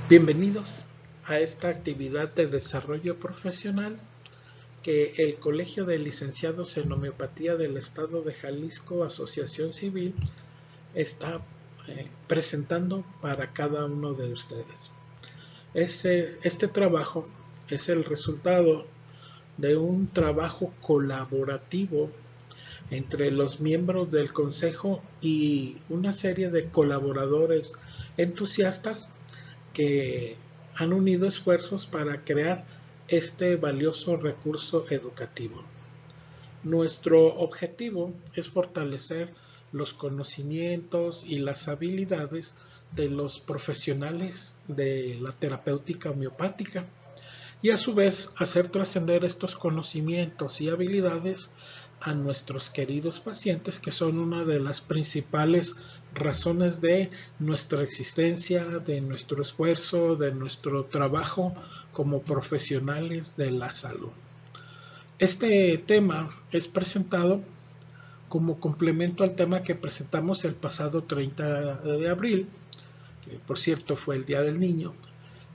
Bienvenidos a esta actividad de desarrollo profesional que el Colegio de Licenciados en Homeopatía del Estado de Jalisco, Asociación Civil, está presentando para cada uno de ustedes. Este trabajo es el resultado de un trabajo colaborativo entre los miembros del Consejo y una serie de colaboradores entusiastas que han unido esfuerzos para crear este valioso recurso educativo. Nuestro objetivo es fortalecer los conocimientos y las habilidades de los profesionales de la terapéutica homeopática y a su vez hacer trascender estos conocimientos y habilidades a nuestros queridos pacientes, que son una de las principales razones de nuestra existencia, de nuestro esfuerzo, de nuestro trabajo como profesionales de la salud. Este tema es presentado como complemento al tema que presentamos el pasado 30 de abril, que por cierto fue el Día del Niño,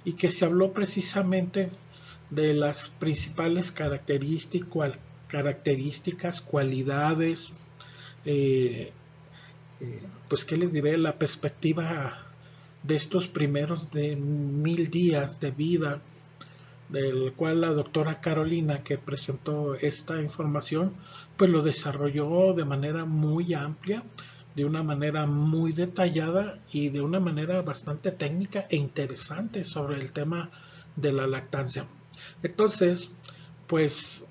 y que se habló precisamente de las principales características, cualidades, pues qué les diré, la perspectiva de estos primeros de 1000 días de vida, del cual la doctora Carolina, que presentó esta información, pues lo desarrolló de manera muy amplia, de una manera muy detallada y de una manera bastante técnica e interesante sobre el tema de la lactancia. Entonces, pues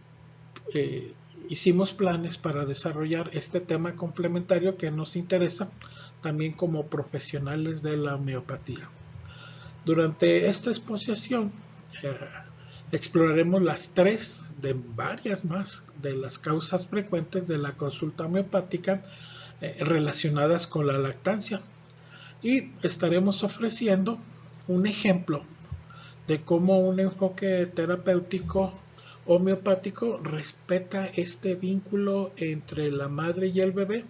hicimos planes para desarrollar este tema complementario que nos interesa también como profesionales de la homeopatía. Durante esta exposición exploraremos las 3 de varias más de las causas frecuentes de la consulta homeopática relacionadas con la lactancia y estaremos ofreciendo un ejemplo de cómo un enfoque terapéutico homeopático respeta este vínculo entre la madre y el bebé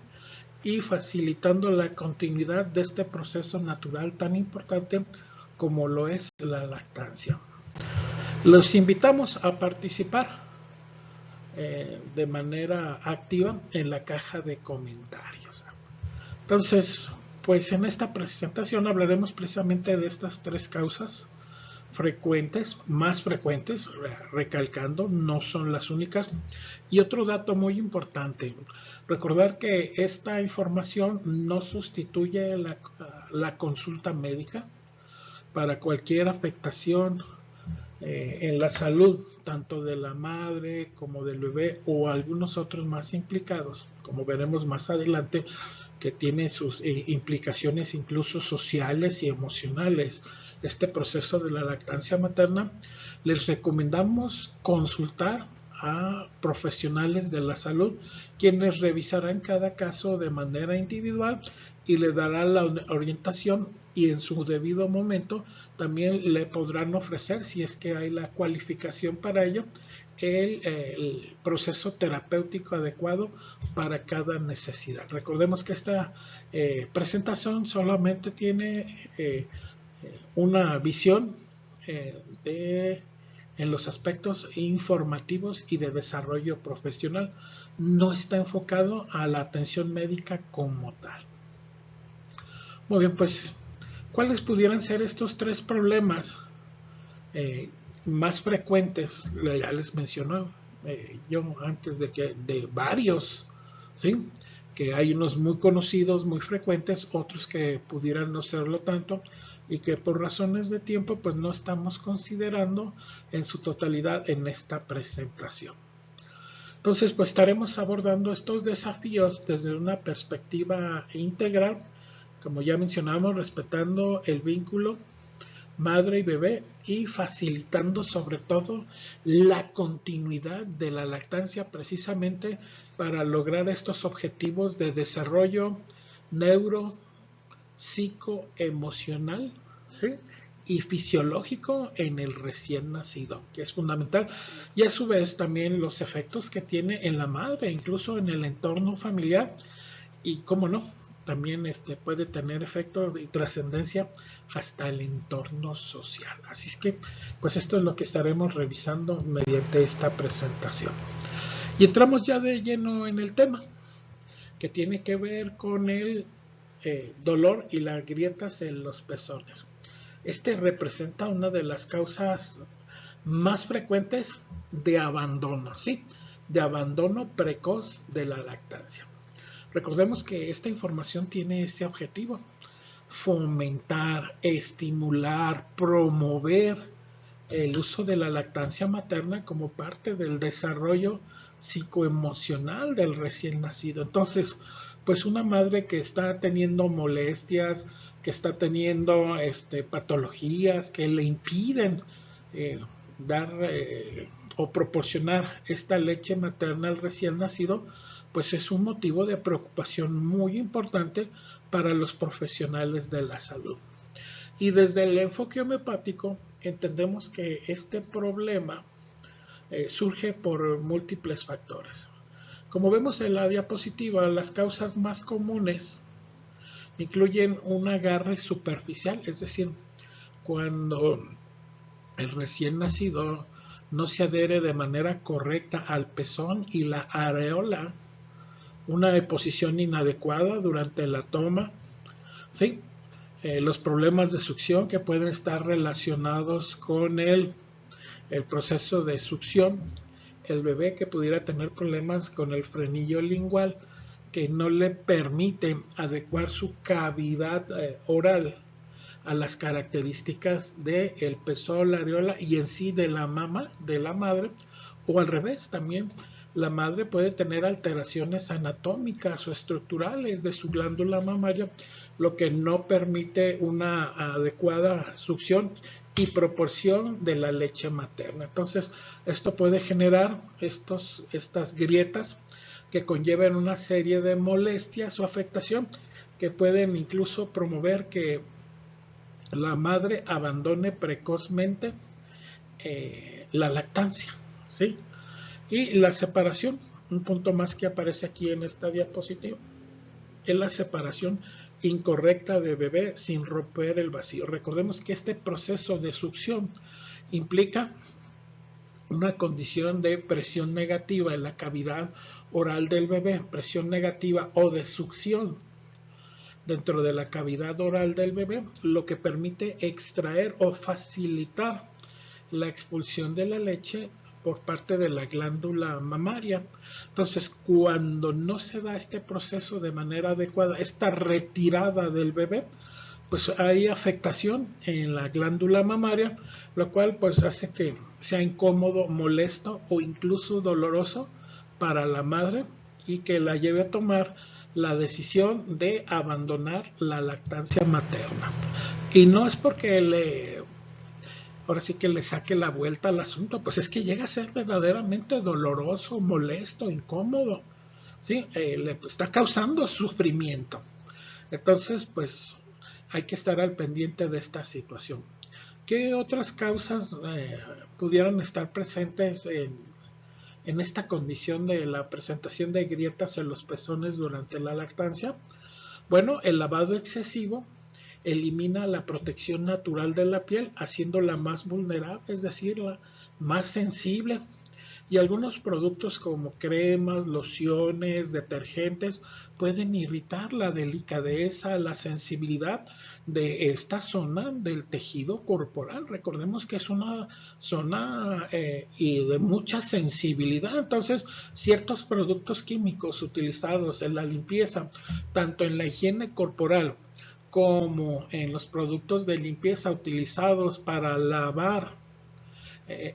y facilitando la continuidad de este proceso natural tan importante como lo es la lactancia. Los invitamos a participar de manera activa en la caja de comentarios. Entonces, pues en esta presentación hablaremos precisamente de estas 3 causas frecuentes, más frecuentes, recalcando, no son las únicas. Y otro dato muy importante, recordar que esta información no sustituye la consulta médica para cualquier afectación en la salud, tanto de la madre como del bebé o algunos otros más implicados, como veremos más adelante, que tiene sus implicaciones incluso sociales y emocionales. Este proceso de la lactancia materna, les recomendamos consultar a profesionales de la salud, quienes revisarán cada caso de manera individual y le darán la orientación y en su debido momento también le podrán ofrecer, si es que hay la cualificación para ello, el proceso terapéutico adecuado para cada necesidad. Recordemos que esta presentación solamente tiene una visión en los aspectos informativos y de desarrollo profesional. No está enfocado a la atención médica como tal. Muy bien, pues, ¿cuáles pudieran ser estos 3 problemas más frecuentes? Ya les mencioné yo antes de varios, ¿sí? Que hay unos muy conocidos, muy frecuentes, otros que pudieran no serlo tanto y que por razones de tiempo pues no estamos considerando en su totalidad en esta presentación. Entonces pues estaremos abordando estos desafíos desde una perspectiva integral, como ya mencionamos, respetando el vínculo madre y bebé y facilitando sobre todo la continuidad de la lactancia precisamente para lograr estos objetivos de desarrollo neuro, psicoemocional, ¿sí? Y fisiológico en el recién nacido, que es fundamental, y a su vez también los efectos que tiene en la madre, incluso en el entorno familiar y, cómo no, también puede tener efecto y trascendencia hasta el entorno social. Así es que, pues esto es lo que estaremos revisando mediante esta presentación. Y entramos ya de lleno en el tema, que tiene que ver con el dolor y las grietas en los pezones. Representa una de las causas más frecuentes de abandono, ¿sí? De abandono precoz de la lactancia. Recordemos que esta información tiene ese objetivo: fomentar, estimular, promover el uso de la lactancia materna como parte del desarrollo psicoemocional del recién nacido. Entonces, pues una madre que está teniendo molestias, que está teniendo patologías que le impiden dar o proporcionar esta leche materna al recién nacido, pues es un motivo de preocupación muy importante para los profesionales de la salud. Y desde el enfoque homeopático entendemos que este problema surge por múltiples factores. Como vemos en la diapositiva, las causas más comunes incluyen un agarre superficial, es decir, cuando el recién nacido no se adhiere de manera correcta al pezón y la areola, una posición inadecuada durante la toma, ¿sí? Los problemas de succión que pueden estar relacionados con el proceso de succión, el bebé que pudiera tener problemas con el frenillo lingual que no le permite adecuar su cavidad oral a las características del pezón, la areola y en sí de la mama, de la madre, o al revés también. La madre puede tener alteraciones anatómicas o estructurales de su glándula mamaria, lo que no permite una adecuada succión y proporción de la leche materna. Entonces, esto puede generar estas grietas que conllevan una serie de molestias o afectación que pueden incluso promover que la madre abandone precozmente la lactancia, ¿sí? Y la separación, un punto más que aparece aquí en esta diapositiva, es la separación incorrecta de bebé sin romper el vacío. Recordemos que este proceso de succión implica una condición de presión negativa en la cavidad oral del bebé, presión negativa o de succión dentro de la cavidad oral del bebé, lo que permite extraer o facilitar la expulsión de la leche por parte de la glándula mamaria. Entonces, cuando no se da este proceso de manera adecuada, esta retirada del bebé, pues hay afectación en la glándula mamaria, lo cual pues hace que sea incómodo, molesto o incluso doloroso para la madre y que la lleve a tomar la decisión de abandonar la lactancia materna. Y no es porque ahora sí que le saque la vuelta al asunto, pues es que llega a ser verdaderamente doloroso, molesto, incómodo, ¿sí? Le está causando sufrimiento. Entonces, pues hay que estar al pendiente de esta situación. ¿Qué otras causas pudieran estar presentes en esta condición de la presentación de grietas en los pezones durante la lactancia? Bueno, el lavado excesivo elimina la protección natural de la piel, haciéndola más vulnerable, es decir, la más sensible. Y algunos productos como cremas, lociones, detergentes pueden irritar la delicadeza, la sensibilidad de esta zona del tejido corporal. Recordemos que es una zona y de mucha sensibilidad. Entonces, ciertos productos químicos utilizados en la limpieza, tanto en la higiene corporal como en los productos de limpieza utilizados para lavar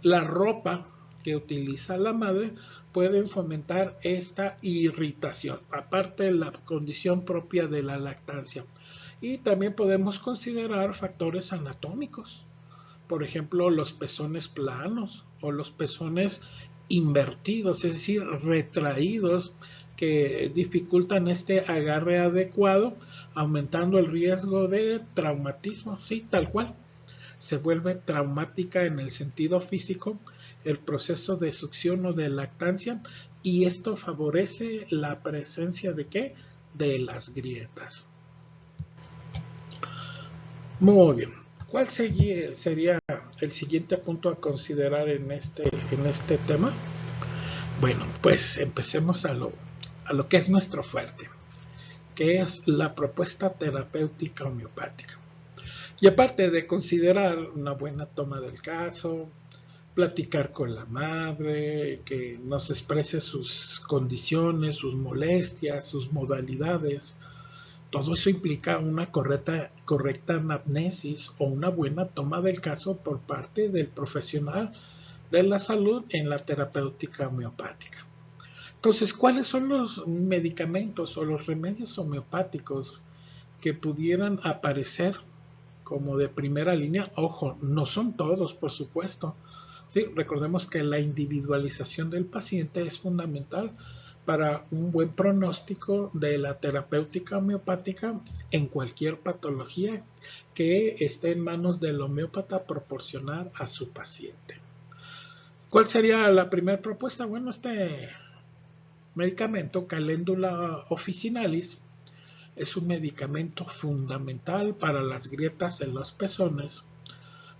la ropa que utiliza la madre, pueden fomentar esta irritación, aparte de la condición propia de la lactancia. Y también podemos considerar factores anatómicos, por ejemplo, los pezones planos o los pezones invertidos, es decir, retraídos, que dificultan este agarre adecuado, aumentando el riesgo de traumatismo, sí, tal cual. Se vuelve traumática en el sentido físico el proceso de succión o de lactancia, y esto favorece la presencia de ¿qué? De las grietas. Muy bien. ¿Cuál sería el siguiente punto a considerar en este tema? Bueno, pues empecemos a lo que es nuestro fuerte, que es la propuesta terapéutica homeopática. Y aparte de considerar una buena toma del caso, platicar con la madre, que nos exprese sus condiciones, sus molestias, sus modalidades, todo eso implica una correcta anamnesis o una buena toma del caso por parte del profesional de la salud en la terapéutica homeopática. Entonces, ¿cuáles son los medicamentos o los remedios homeopáticos que pudieran aparecer como de primera línea? Ojo, no son todos, por supuesto. Sí, recordemos que la individualización del paciente es fundamental para un buen pronóstico de la terapéutica homeopática en cualquier patología que esté en manos del homeópata proporcionar a su paciente. ¿Cuál sería la primera propuesta? Bueno, este medicamento, Calendula officinalis, es un medicamento fundamental para las grietas en los pezones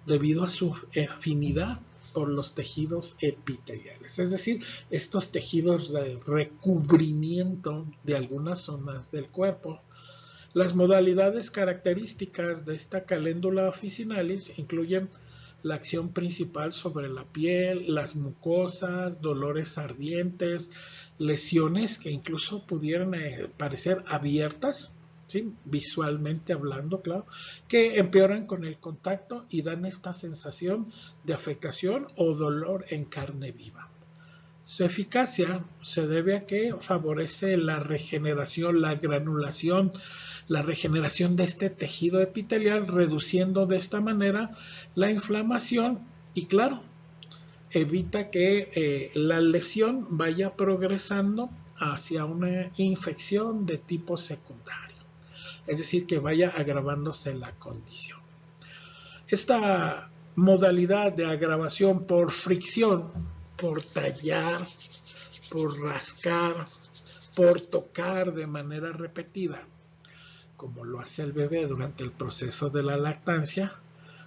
debido a su afinidad por los tejidos epiteliales, es decir, estos tejidos de recubrimiento de algunas zonas del cuerpo. Las modalidades características de esta Calendula officinalis incluyen la acción principal sobre la piel, las mucosas, dolores ardientes, lesiones que incluso pudieran parecer abiertas, ¿sí? Visualmente hablando, claro, que empeoran con el contacto y dan esta sensación de afectación o dolor en carne viva. Su eficacia se debe a que favorece la regeneración, la granulación, la regeneración de este tejido epitelial, reduciendo de esta manera la inflamación y, claro, evita que la lesión vaya progresando hacia una infección de tipo secundario, es decir, que vaya agravándose la condición. Esta modalidad de agravación por fricción, por tallar, por rascar, por tocar de manera repetida, como lo hace el bebé durante el proceso de la lactancia,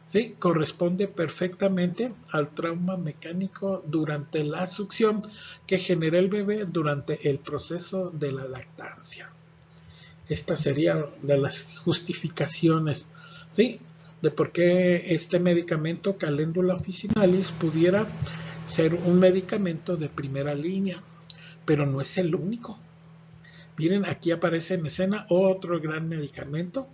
¿sí? Corresponde perfectamente al trauma mecánico durante la succión que genera el bebé durante el proceso de la lactancia. Esta sería de las justificaciones, ¿sí?, de por qué este medicamento Calendula officinalis pudiera ser un medicamento de primera línea, pero no es el único. Miren, aquí aparece en escena otro gran medicamento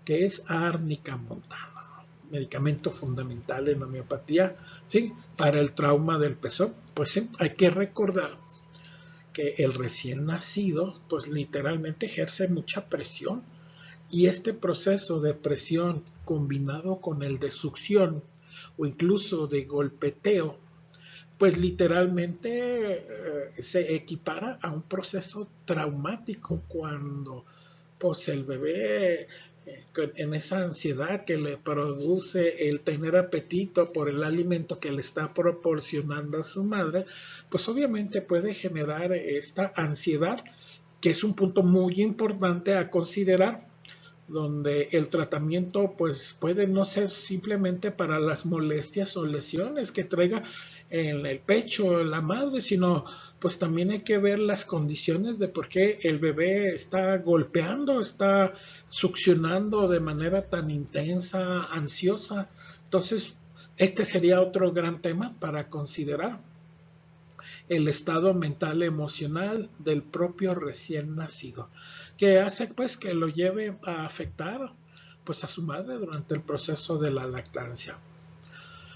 que es Árnica montana, medicamento fundamental en homeopatía, ¿sí?, para el trauma del pezón. Pues sí, hay que recordar que el recién nacido pues literalmente ejerce mucha presión, y este proceso de presión combinado con el de succión o incluso de golpeteo pues literalmente se equipara a un proceso traumático cuando pues el bebé en esa ansiedad que le produce el tener apetito por el alimento que le está proporcionando a su madre, pues obviamente puede generar esta ansiedad, que es un punto muy importante a considerar, donde el tratamiento pues puede no ser simplemente para las molestias o lesiones que traiga en el pecho la madre, sino pues también hay que ver las condiciones de por qué el bebé está golpeando, está succionando de manera tan intensa, ansiosa. Entonces, este sería otro gran tema para considerar: el estado mental emocional del propio recién nacido, que hace pues que lo lleve a afectar pues a su madre durante el proceso de la lactancia.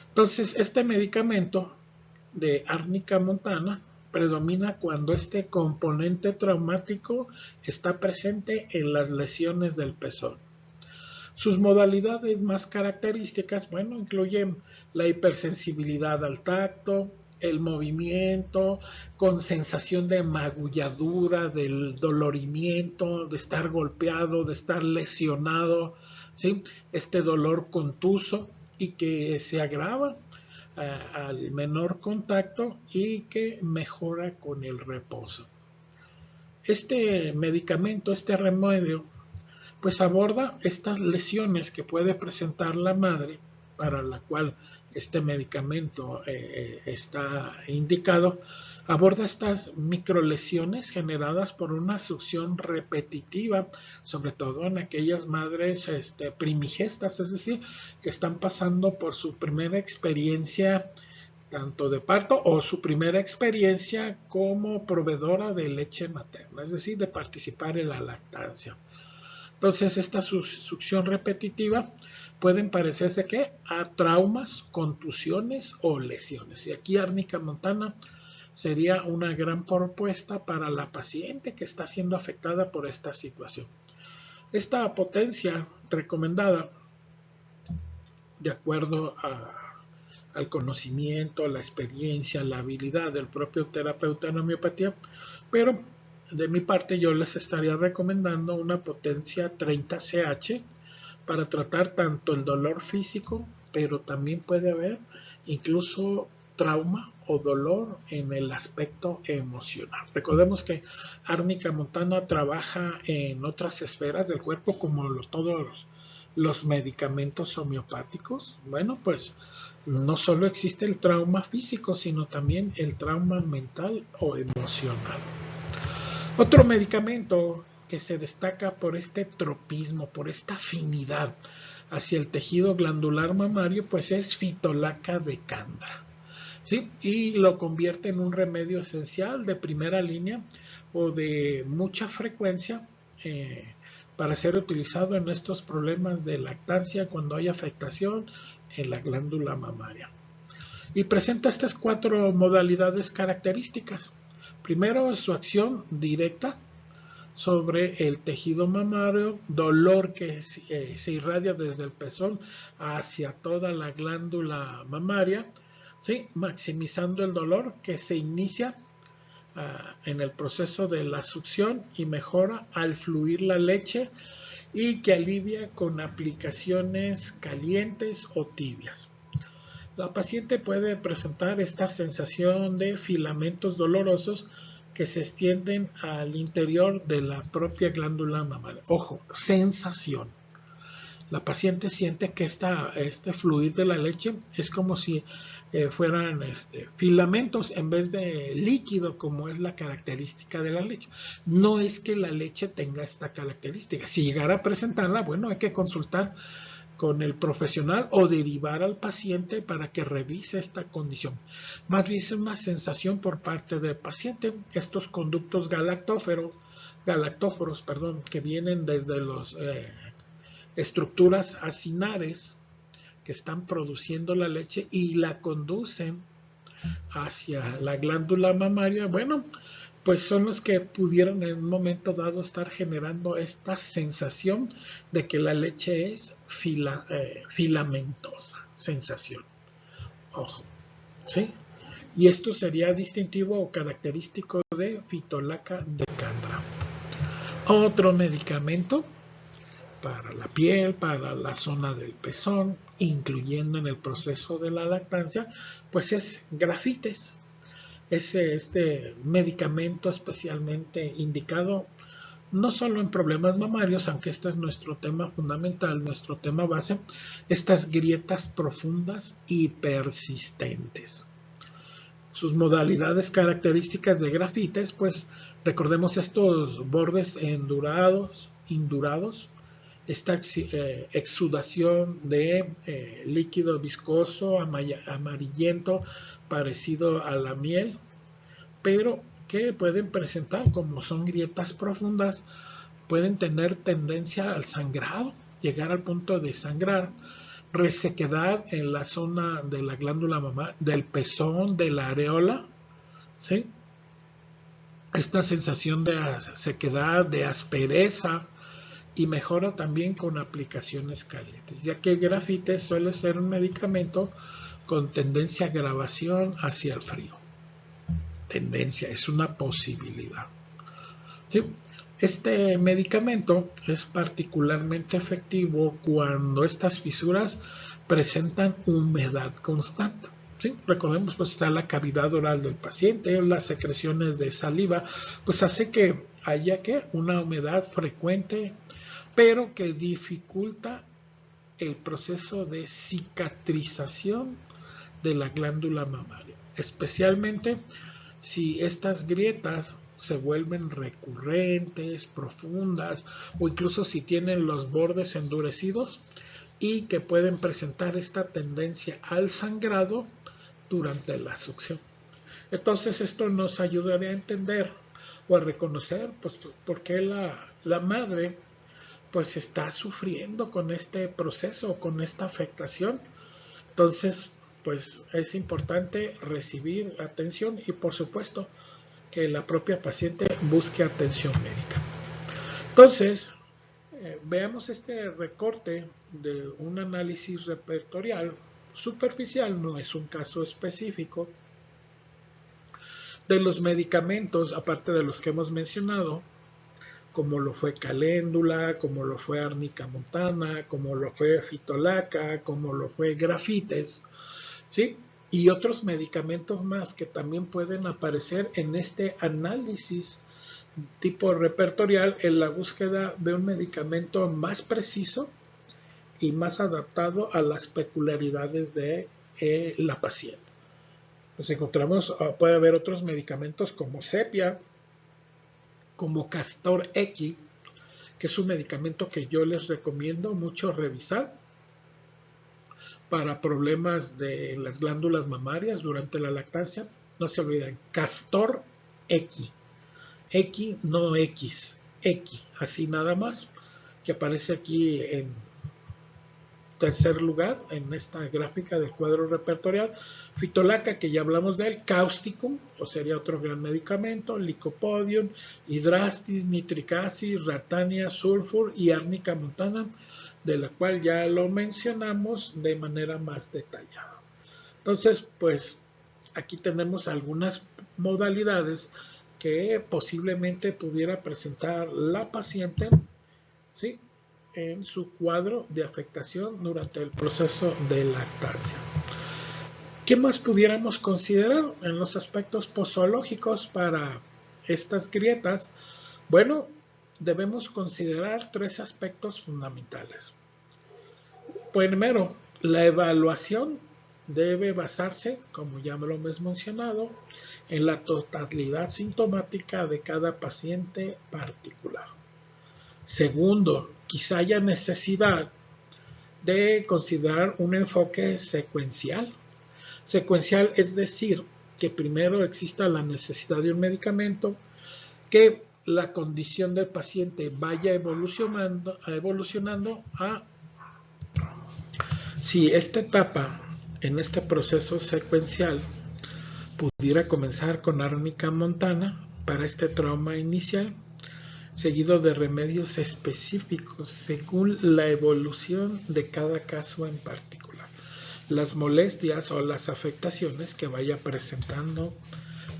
Entonces, este medicamento de Árnica montana predomina cuando este componente traumático está presente en las lesiones del pezón. Sus modalidades más características, bueno, incluyen la hipersensibilidad al tacto, el movimiento, con sensación de magulladura, del dolorimiento, de estar golpeado, de estar lesionado, ¿sí? Este dolor contuso y que se agrava al menor contacto y que mejora con el reposo. Este medicamento, este remedio, pues aborda estas lesiones que puede presentar la madre, para la cual este medicamento está indicado. Aborda estas microlesiones generadas por una succión repetitiva, sobre todo en aquellas madres primigestas, es decir, que están pasando por su primera experiencia tanto de parto o su primera experiencia como proveedora de leche materna, es decir, de participar en la lactancia. Entonces, esta succión repetitiva pueden parecerse ¿qué? A traumas, contusiones o lesiones. Y aquí árnica montana sería una gran propuesta para la paciente que está siendo afectada por esta situación. Esta potencia recomendada, de acuerdo al conocimiento, la experiencia, la habilidad del propio terapeuta en homeopatía, pero de mi parte yo les estaría recomendando una potencia 30CH para tratar tanto el dolor físico, pero también puede haber incluso trauma o dolor en el aspecto emocional. Recordemos que árnica montana trabaja en otras esferas del cuerpo como todos los medicamentos homeopáticos. Bueno, pues no solo existe el trauma físico, sino también el trauma mental o emocional. Otro medicamento que se destaca por este tropismo, por esta afinidad hacia el tejido glandular mamario, pues es Phytolacca decandra, ¿sí? Y lo convierte en un remedio esencial de primera línea o de mucha frecuencia para ser utilizado en estos problemas de lactancia cuando hay afectación en la glándula mamaria. Y presenta estas 4 modalidades características. Primero, su acción directa sobre el tejido mamario, dolor que se irradia desde el pezón hacia toda la glándula mamaria, ¿sí? Maximizando el dolor que se inicia en el proceso de la succión y mejora al fluir la leche y que alivia con aplicaciones calientes o tibias. La paciente puede presentar esta sensación de filamentos dolorosos que se extienden al interior de la propia glándula mamaria. Ojo, sensación. La paciente siente que este fluir de la leche es como si fueran filamentos en vez de líquido, como es la característica de la leche. No es que la leche tenga esta característica. Si llegara a presentarla, bueno, hay que consultar con el profesional o derivar al paciente para que revise esta condición. Más bien es una sensación por parte del paciente. Estos conductos galactóforos, que vienen desde las estructuras acinares que están produciendo la leche y la conducen hacia la glándula mamaria, bueno, pues son los que pudieron en un momento dado estar generando esta sensación de que la leche es filamentosa, sensación. Ojo, ¿sí? Y esto sería distintivo o característico de Phytolacca decandra. Otro medicamento para la piel, para la zona del pezón, incluyendo en el proceso de la lactancia, pues es Grafites. Es este medicamento especialmente indicado no solo en problemas mamarios, aunque este es nuestro tema fundamental, nuestro tema base, estas grietas profundas y persistentes. Sus modalidades características de Grafites, pues recordemos estos bordes indurados, esta exudación de líquido viscoso, amarillento, parecido a la miel, pero que pueden presentar, como son grietas profundas, pueden tener tendencia al sangrado, llegar al punto de sangrar, resequedad en la zona de la glándula mamaria, del pezón, de la areola, ¿sí? Esta sensación de sequedad, de aspereza, y mejora también con aplicaciones calientes, ya que el Grafites suele ser un medicamento con tendencia a agravación hacia el frío. Tendencia, es una posibilidad. ¿Sí? Este medicamento es particularmente efectivo cuando estas fisuras presentan humedad constante. ¿Sí? Recordemos, pues está la cavidad oral del paciente, las secreciones de saliva, pues hace que haya una humedad frecuente pero que dificulta el proceso de cicatrización de la glándula mamaria, especialmente si estas grietas se vuelven recurrentes, profundas, o incluso si tienen los bordes endurecidos y que pueden presentar esta tendencia al sangrado durante la succión. Entonces esto nos ayudaría a entender o a reconocer pues, por qué la madre pues está sufriendo con este proceso, con esta afectación. Entonces pues es importante recibir atención y por supuesto que la propia paciente busque atención médica. Entonces, veamos este recorte de un análisis repertorial superficial, no es un caso específico, de los medicamentos, aparte de los que hemos mencionado, como lo fue caléndula, como lo fue árnica montana, como lo fue fitolaca, como lo fue grafites, ¿sí? Y otros medicamentos más que también pueden aparecer en este análisis tipo repertorial en la búsqueda de un medicamento más preciso y más adaptado a las peculiaridades de la paciente. Nos encontramos, puede haber otros medicamentos como sepia, como Castor X, que es un medicamento que yo les recomiendo mucho revisar para problemas de las glándulas mamarias durante la lactancia. No se olviden, Castor X. X, no X, X, así nada más, que aparece aquí en tercer lugar en esta gráfica del cuadro repertorial. Fitolaca, que ya hablamos de él, Causticum, o sería otro gran medicamento, Lycopodium, Hydrastis, Nitric Acid, Ratania, Sulfur y Árnica montana, de la cual ya lo mencionamos de manera más detallada. Entonces, pues aquí tenemos algunas modalidades que posiblemente pudiera presentar la paciente, ¿sí?, en su cuadro de afectación durante el proceso de lactancia. ¿Qué más pudiéramos considerar en los aspectos posológicos para estas grietas? Bueno, debemos considerar tres aspectos fundamentales. Primero, la evaluación debe basarse, como ya me lo hemos mencionado, en la totalidad sintomática de cada paciente particular. Segundo, quizá haya necesidad de considerar un enfoque secuencial. Secuencial es decir, que primero exista la necesidad de un medicamento, que la condición del paciente vaya evolucionando a si esta etapa en este proceso secuencial pudiera comenzar con árnica montana para este trauma inicial, seguido de remedios específicos según la evolución de cada caso en particular, las molestias o las afectaciones que vaya presentando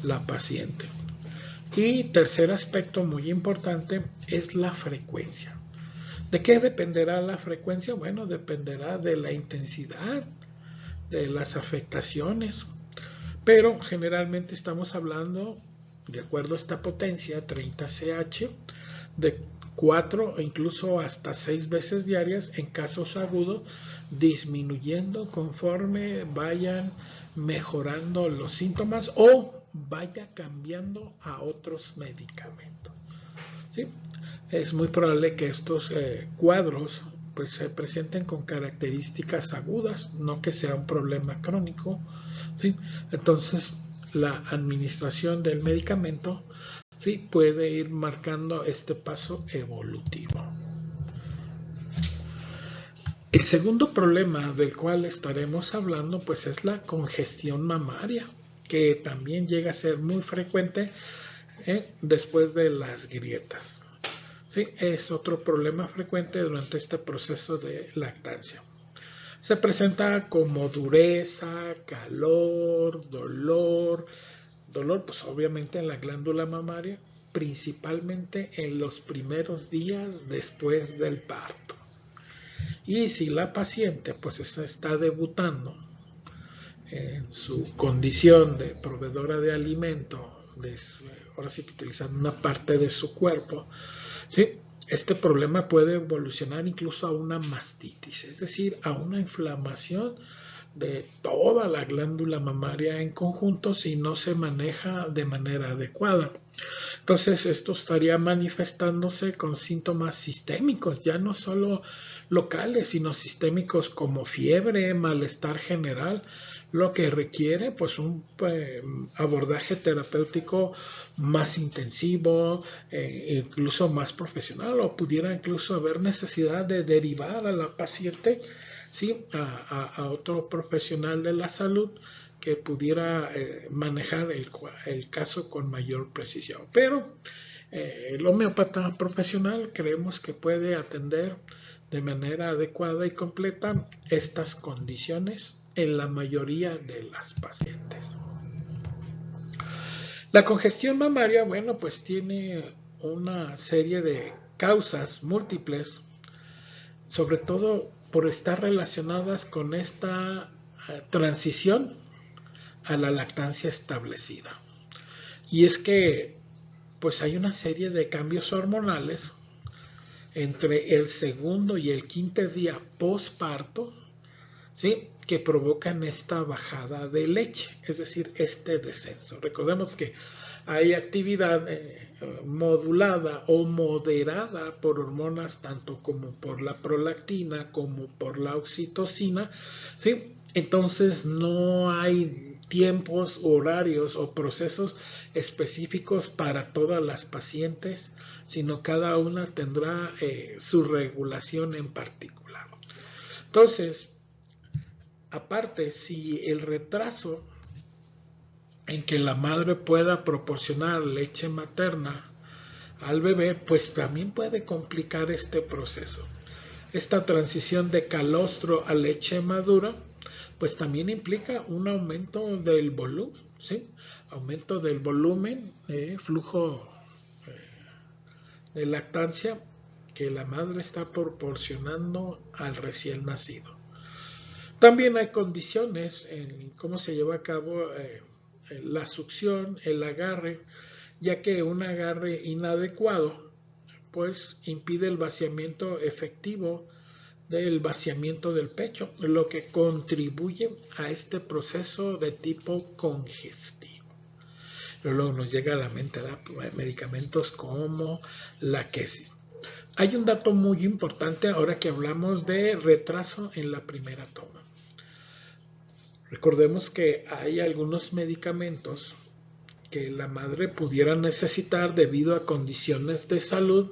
la paciente. Y tercer aspecto muy importante es la frecuencia. ¿De qué dependerá la frecuencia? Bueno, dependerá de la intensidad de las afectaciones, pero generalmente estamos hablando, de acuerdo a esta potencia, 30 CH, de 4 o incluso hasta 6 veces diarias en casos agudos, disminuyendo conforme vayan mejorando los síntomas o vaya cambiando a otros medicamentos, ¿sí? Es muy probable que estos cuadros pues, se presenten con características agudas, no que sea un problema crónico, ¿sí? Entonces, la administración del medicamento, ¿sí?, puede ir marcando este paso evolutivo. El segundo problema del cual estaremos hablando pues es la congestión mamaria, que también llega a ser muy frecuente después de las grietas. Sí, es otro problema frecuente durante este proceso de lactancia. Se presenta como dureza, calor, dolor pues obviamente en la glándula mamaria, principalmente en los primeros días después del parto. Y si la paciente pues está debutando en su condición de proveedora de alimento, ahora sí que utilizando una parte de su cuerpo, ¿sí?, este problema puede evolucionar incluso a una mastitis, es decir, a una inflamación de toda la glándula mamaria en conjunto si no se maneja de manera adecuada. Entonces esto estaría manifestándose con síntomas sistémicos, ya no solo locales, sino sistémicos como fiebre, malestar general, lo que requiere pues un abordaje terapéutico más intensivo, incluso más profesional, o pudiera incluso haber necesidad de derivar a la paciente, ¿sí?, a otro profesional de la salud que pudiera manejar el caso con mayor precisión. Pero el homeópata profesional creemos que puede atender de manera adecuada y completa estas condiciones en la mayoría de las pacientes. La congestión mamaria, bueno, pues tiene una serie de causas múltiples, sobre todo por estar relacionadas con esta transición a la lactancia establecida. Y es que pues hay una serie de cambios hormonales entre el segundo y el quinto día posparto, ¿sí?, que provocan esta bajada de leche, es decir, este descenso. Recordemos que hay actividad modulada o moderada por hormonas tanto como por la prolactina como por la oxitocina, ¿sí? Entonces no hay tiempos, horarios o procesos específicos para todas las pacientes, sino cada una tendrá su regulación en particular. Entonces, aparte, si el retraso en que la madre pueda proporcionar leche materna al bebé, pues también puede complicar este proceso. Esta transición de calostro a leche madura, pues también implica un aumento del volumen, ¿sí? Aumento del volumen, flujo de lactancia que la madre está proporcionando al recién nacido. También hay condiciones en cómo se lleva a cabo la succión, el agarre, ya que un agarre inadecuado pues impide el vaciamiento efectivo del vaciamiento del pecho, lo que contribuye a este proceso de tipo congestivo. Luego nos llega a la mente medicamentos como la quesis. Hay un dato muy importante ahora que hablamos de retraso en la primera toma. Recordemos que hay algunos medicamentos que la madre pudiera necesitar debido a condiciones de salud,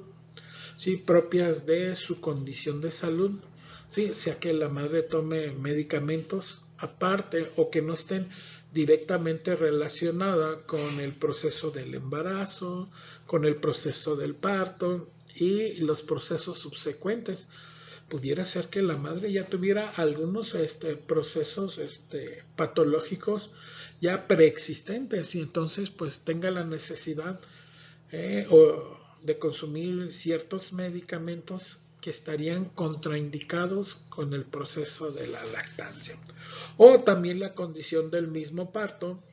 ¿sí?, propias de su condición de salud, ¿sí?, sea que la madre tome medicamentos aparte o que no estén directamente relacionadas con el proceso del embarazo, con el proceso del parto y los procesos subsecuentes. Pudiera ser que la madre ya tuviera algunos procesos patológicos ya preexistentes y entonces pues tenga la necesidad de consumir ciertos medicamentos que estarían contraindicados con el proceso de la lactancia. O también la condición del mismo parto,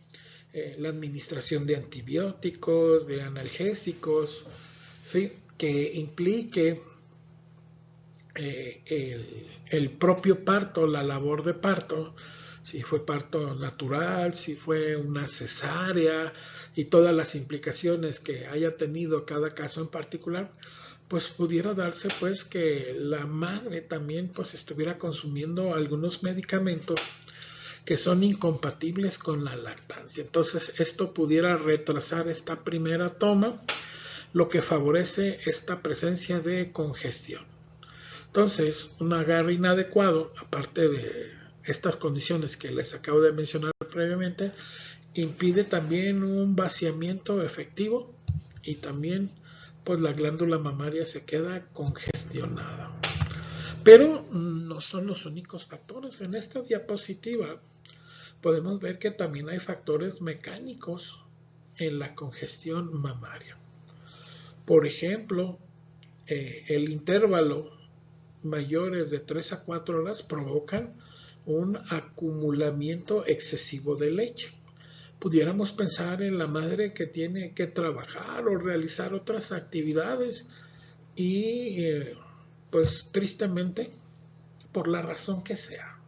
la administración de antibióticos, de analgésicos, ¿sí?, que implique el propio parto, la labor de parto, si fue parto natural, si fue una cesárea y todas las implicaciones que haya tenido cada caso en particular, pues pudiera darse pues que la madre también pues estuviera consumiendo algunos medicamentos que son incompatibles con la lactancia. Entonces esto pudiera retrasar esta primera toma, lo que favorece esta presencia de congestión. Entonces, un agarre inadecuado, aparte de estas condiciones que les acabo de mencionar previamente, impide también un vaciamiento efectivo y también pues la glándula mamaria se queda congestionada. Pero no son los únicos factores. En esta diapositiva podemos ver que también hay factores mecánicos en la congestión mamaria. Por ejemplo, el intervalo mayores de 3 a 4 horas provocan un acumulamiento excesivo de leche. Pudiéramos pensar en la madre que tiene que trabajar o realizar otras actividades y pues tristemente, por la razón que sea,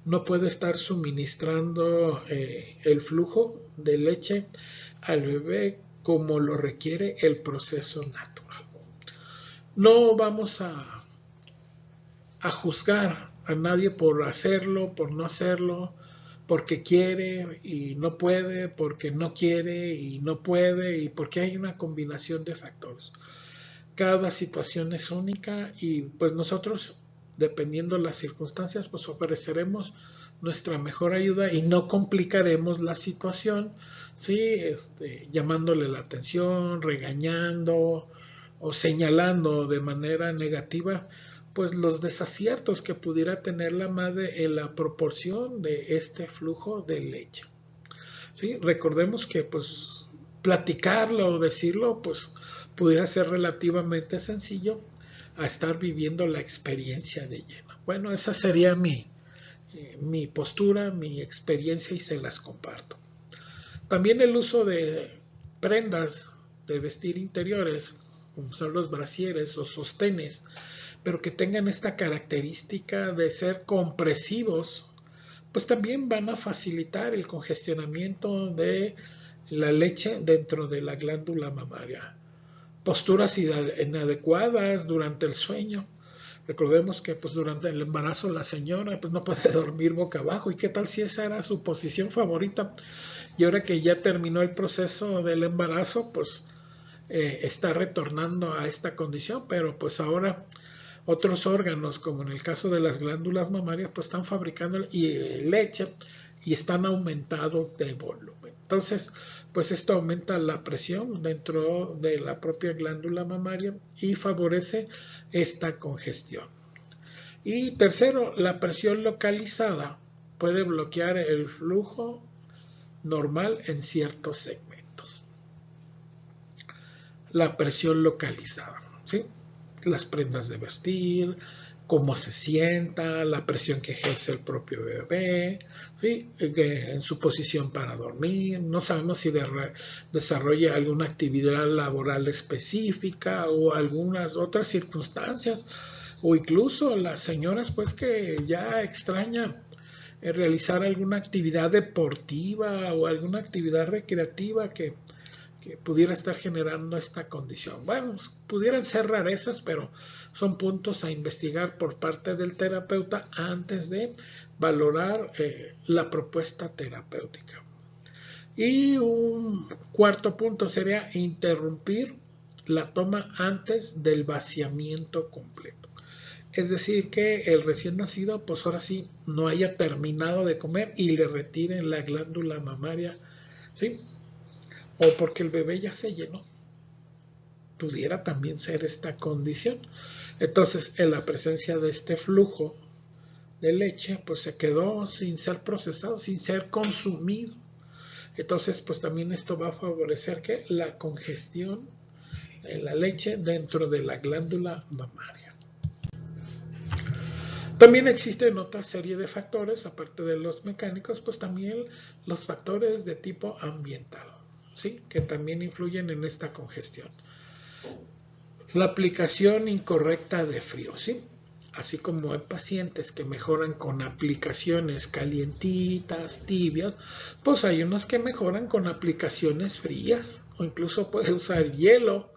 no puede estar suministrando el flujo de leche al bebé como lo requiere el proceso natural. No vamos a juzgar a nadie por hacerlo, por no hacerlo, porque quiere y no puede, porque no quiere y no puede, y porque hay una combinación de factores. Cada situación es única y pues nosotros, dependiendo de las circunstancias, pues ofreceremos nuestra mejor ayuda y no complicaremos la situación, ¿sí? Llamándole la atención, regañando o señalando de manera negativa pues los desaciertos que pudiera tener la madre en la proporción de este flujo de leche. ¿Sí? Recordemos que pues platicarlo o decirlo pues pudiera ser relativamente sencillo a estar viviendo la experiencia de lleno. Bueno, esa sería mi postura, mi experiencia y se las comparto. También el uso de prendas de vestir interiores, como son los brasieres o sostenes, pero que tengan esta característica de ser compresivos, pues también van a facilitar el congestionamiento de la leche dentro de la glándula mamaria. Posturas inadecuadas durante el sueño. Recordemos que pues durante el embarazo la señora pues no puede dormir boca abajo. ¿Y qué tal si esa era su posición favorita? Y ahora que ya terminó el proceso del embarazo, pues está retornando a esta condición, pero pues ahora otros órganos, como en el caso de las glándulas mamarias, pues están fabricando leche y están aumentados de volumen. Entonces, pues esto aumenta la presión dentro de la propia glándula mamaria y favorece esta congestión. Y tercero, la presión localizada puede bloquear el flujo normal en ciertos segmentos. La presión localizada, ¿sí? Las prendas de vestir, cómo se sienta, la presión que ejerce el propio bebé, ¿sí? En su posición para dormir. No sabemos si desarrolla alguna actividad laboral específica o algunas otras circunstancias, o incluso las señoras pues que ya extrañan realizar alguna actividad deportiva o alguna actividad recreativa que pudiera estar generando esta condición. Bueno, pudieran ser rarezas, pero son puntos a investigar por parte del terapeuta antes de valorar la propuesta terapéutica. Y un cuarto punto sería interrumpir la toma antes del vaciamiento completo. Es decir, que el recién nacido, pues ahora sí, no haya terminado de comer y le retiren la glándula mamaria, ¿sí? O porque el bebé ya se llenó. Pudiera también ser esta condición. Entonces, en la presencia de este flujo de leche, pues se quedó sin ser procesado, sin ser consumido. Entonces, pues también esto va a favorecer que la congestión de la leche dentro de la glándula mamaria. También existen otra serie de factores, aparte de los mecánicos, pues también los factores de tipo ambiental, ¿sí? Que también influyen en esta congestión. La aplicación incorrecta de frío, ¿sí? Así como hay pacientes que mejoran con aplicaciones calientitas, tibias, pues hay unos que mejoran con aplicaciones frías o incluso puede usar hielo.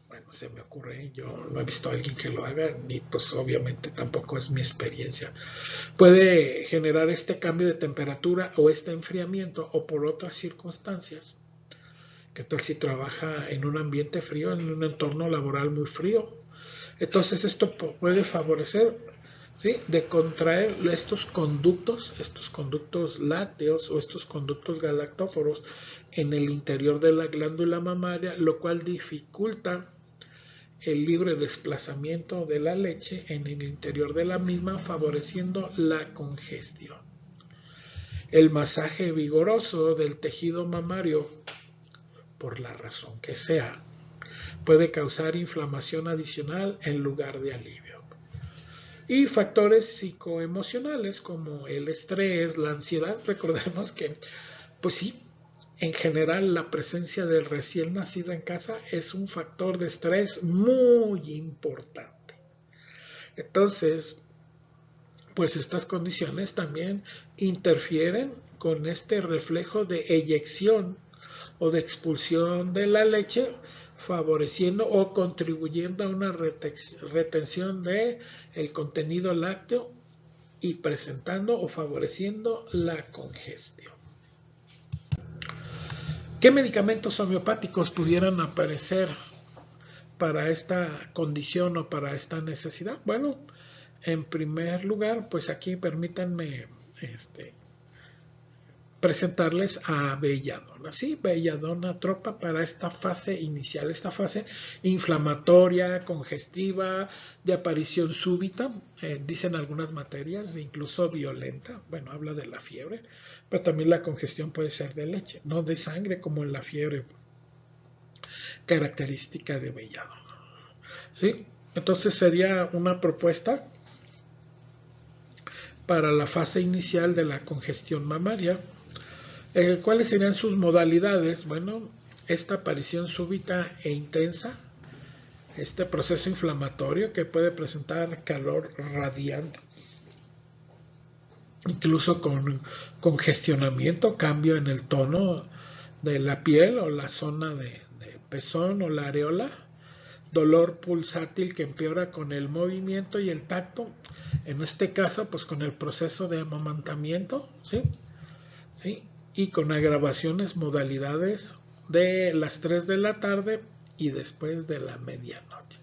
Bueno, se me ocurre, yo no he visto a alguien que lo haga, ni pues obviamente tampoco es mi experiencia. Puede generar este cambio de temperatura o este enfriamiento o por otras circunstancias. ¿Qué tal si trabaja en un ambiente frío, en un entorno laboral muy frío? Entonces esto puede favorecer, ¿sí?, de contraer estos conductos lácteos o estos conductos galactóforos en el interior de la glándula mamaria, lo cual dificulta el libre desplazamiento de la leche en el interior de la misma, favoreciendo la congestión. El masaje vigoroso del tejido mamario, por la razón que sea, puede causar inflamación adicional en lugar de alivio. Y factores psicoemocionales como el estrés, la ansiedad, recordemos que, pues sí, en general la presencia del recién nacido en casa es un factor de estrés muy importante. Entonces, pues estas condiciones también interfieren con este reflejo de eyección o de expulsión de la leche, favoreciendo o contribuyendo a una retención de el contenido lácteo y presentando o favoreciendo la congestión. ¿Qué medicamentos homeopáticos pudieran aparecer para esta condición o para esta necesidad? Bueno, en primer lugar, pues aquí permítanme presentarles a belladona, ¿sí? Belladona tropa para esta fase inicial, esta fase inflamatoria, congestiva, de aparición súbita, dicen algunas materias, incluso violenta, bueno, habla de la fiebre, pero también la congestión puede ser de leche, no de sangre como en la fiebre, característica de belladona, ¿sí? Entonces sería una propuesta para la fase inicial de la congestión mamaria. ¿Cuáles serían sus modalidades? Bueno, esta aparición súbita e intensa, este proceso inflamatorio que puede presentar calor radiante, incluso con congestionamiento, cambio en el tono de la piel o la zona de pezón o la areola, dolor pulsátil que empeora con el movimiento y el tacto, en este caso pues con el proceso de amamantamiento, ¿sí? ¿Sí? Y con agravaciones modalidades de las 3 de la tarde y después de la medianoche.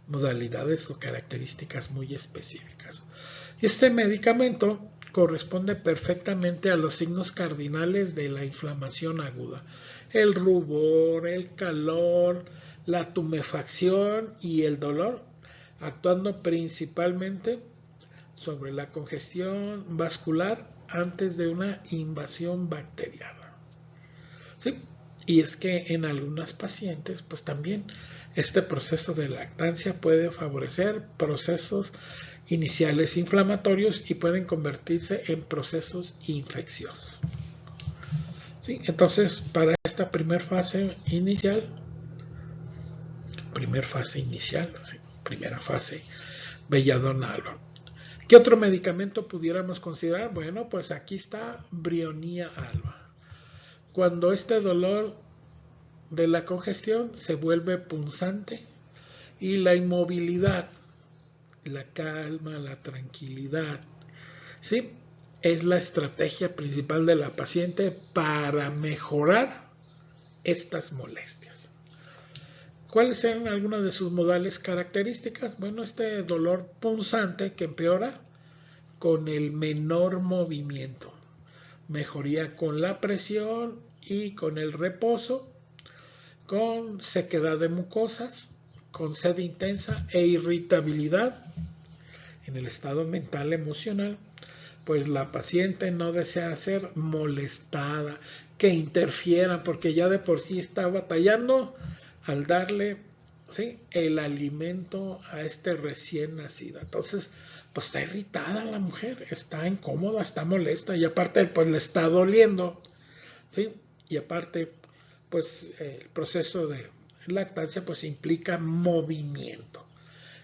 Modalidades o características muy específicas. Este medicamento corresponde perfectamente a los signos cardinales de la inflamación aguda. El rubor, el calor, la tumefacción y el dolor, actuando principalmente sobre la congestión vascular antes de una invasión bacteriana. ¿Sí? Y es que en algunas pacientes, pues también este proceso de lactancia puede favorecer procesos iniciales inflamatorios y pueden convertirse en procesos infecciosos. ¿Sí? Entonces, para esta primera fase inicial, belladona alba. ¿Qué otro medicamento pudiéramos considerar? Bueno, pues aquí está Brionía alba. Cuando este dolor de la congestión se vuelve punzante y la inmovilidad, la calma, la tranquilidad, ¿sí? Es la estrategia principal de la paciente para mejorar estas molestias. ¿Cuáles serían algunas de sus modales características? Bueno, este dolor punzante que empeora con el menor movimiento, mejoría con la presión y con el reposo, con sequedad de mucosas, con sed intensa e irritabilidad. En el estado mental emocional, pues la paciente no desea ser molestada, que interfieran, porque ya de por sí está batallando al darle, ¿sí?, el alimento a este recién nacido. Entonces, pues está irritada la mujer, está incómoda, está molesta y aparte pues le está doliendo, ¿sí? Y aparte pues el proceso de lactancia pues implica movimiento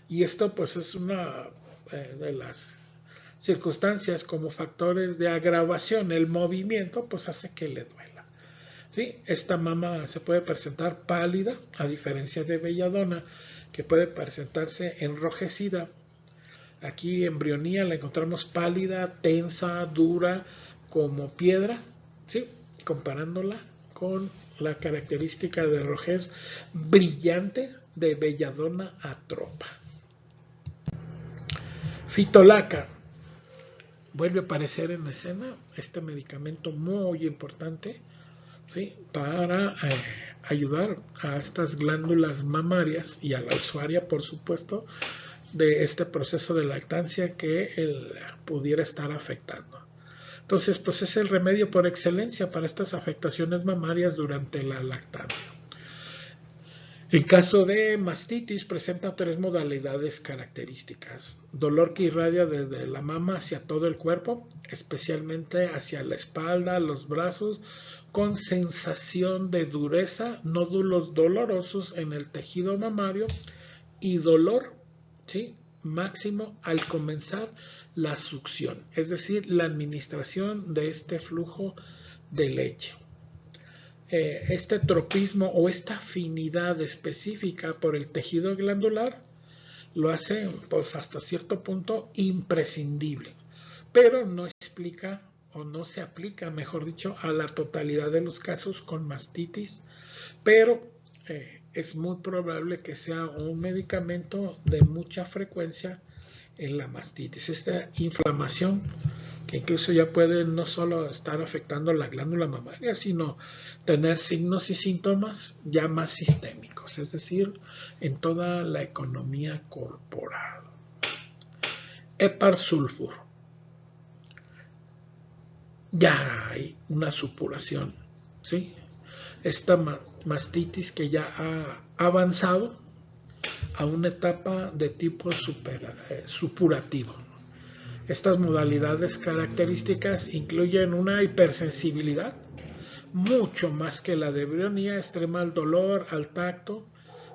y esto pues es una de las circunstancias como factores de agravación. El movimiento pues hace que le duela. ¿Sí? Esta mama se puede presentar pálida, a diferencia de belladona, que puede presentarse enrojecida. Aquí en Brionía la encontramos pálida, tensa, dura, como piedra, ¿sí? Comparándola con la característica de rojez brillante de belladona atropa. Fitolaca. Vuelve a aparecer en escena este medicamento muy importante, ¿sí?, para ayudar a estas glándulas mamarias y a la usuaria, por supuesto, de este proceso de lactancia que pudiera estar afectando. Entonces, pues es el remedio por excelencia para estas afectaciones mamarias durante la lactancia. En caso de mastitis, presenta 3 modalidades características. Dolor que irradia desde la mama hacia todo el cuerpo, especialmente hacia la espalda, los brazos, con sensación de dureza, nódulos dolorosos en el tejido mamario y dolor, ¿sí?, máximo al comenzar la succión, es decir, la administración de este flujo de leche. Este tropismo o esta afinidad específica por el tejido glandular lo hace, pues, hasta cierto punto imprescindible, pero no explica o no se aplica, mejor dicho, a la totalidad de los casos con mastitis, pero es muy probable que sea un medicamento de mucha frecuencia en la mastitis. Esta inflamación que incluso ya puede no solo estar afectando la glándula mamaria, sino tener signos y síntomas ya más sistémicos, es decir, en toda la economía corporal. Heparsulfur. Ya hay una supuración, ¿sí? Esta mastitis que ya ha avanzado a una etapa de tipo supurativo. Estas modalidades características incluyen una hipersensibilidad, mucho más que la de brionía, extrema al dolor, al tacto,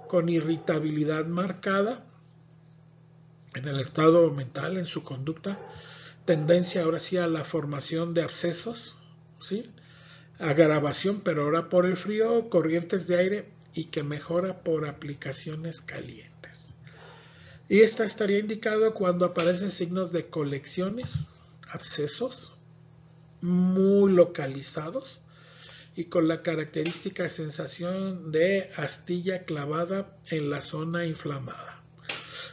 con irritabilidad marcada en el estado mental, en su conducta, tendencia ahora sí a la formación de abscesos, ¿sí?, agravación, pero ahora por el frío, corrientes de aire y que mejora por aplicaciones calientes. Y esta estaría indicado cuando aparecen signos de colecciones, abscesos, muy localizados y con la característica sensación de astilla clavada en la zona inflamada.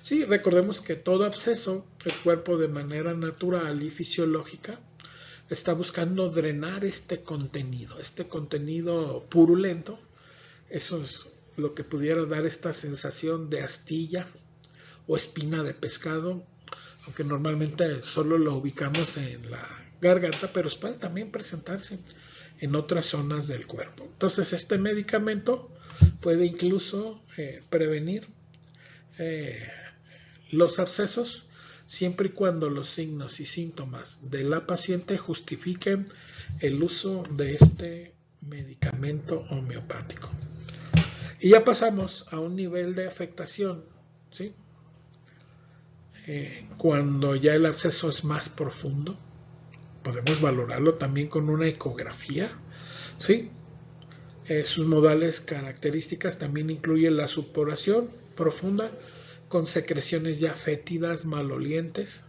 Sí, recordemos que todo absceso, el cuerpo de manera natural y fisiológica, está buscando drenar este contenido purulento. Eso es lo que pudiera dar esta sensación de astilla o espina de pescado, aunque normalmente solo lo ubicamos en la garganta, pero puede también presentarse en otras zonas del cuerpo. Entonces, este medicamento puede incluso prevenir los abscesos, siempre y cuando los signos y síntomas de la paciente justifiquen el uso de este medicamento homeopático. Y ya pasamos a un nivel de afectación, ¿sí?, cuando ya el absceso es más profundo. Podemos valorarlo también con una ecografía, ¿sí? Sus modales características también incluyen la supuración profunda con secreciones ya fétidas, malolientes.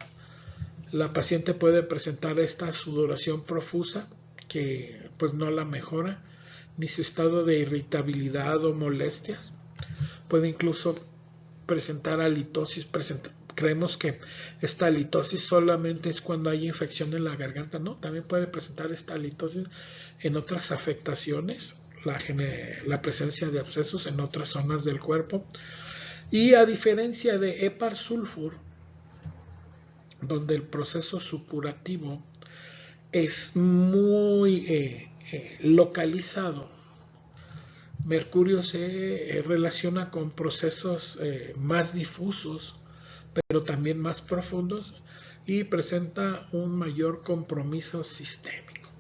La paciente puede presentar esta sudoración profusa que pues no la mejora, ni su estado de irritabilidad o molestias. Puede incluso presentar halitosis. Creemos que esta halitosis solamente es cuando hay infección en la garganta, ¿no? También puede presentar esta halitosis en otras afectaciones, la presencia de abscesos en otras zonas del cuerpo. Y a diferencia de heparsulfur, donde el proceso supurativo es muy localizado, mercurio se relaciona con procesos más difusos, pero también más profundos, y presenta un mayor compromiso sistémico.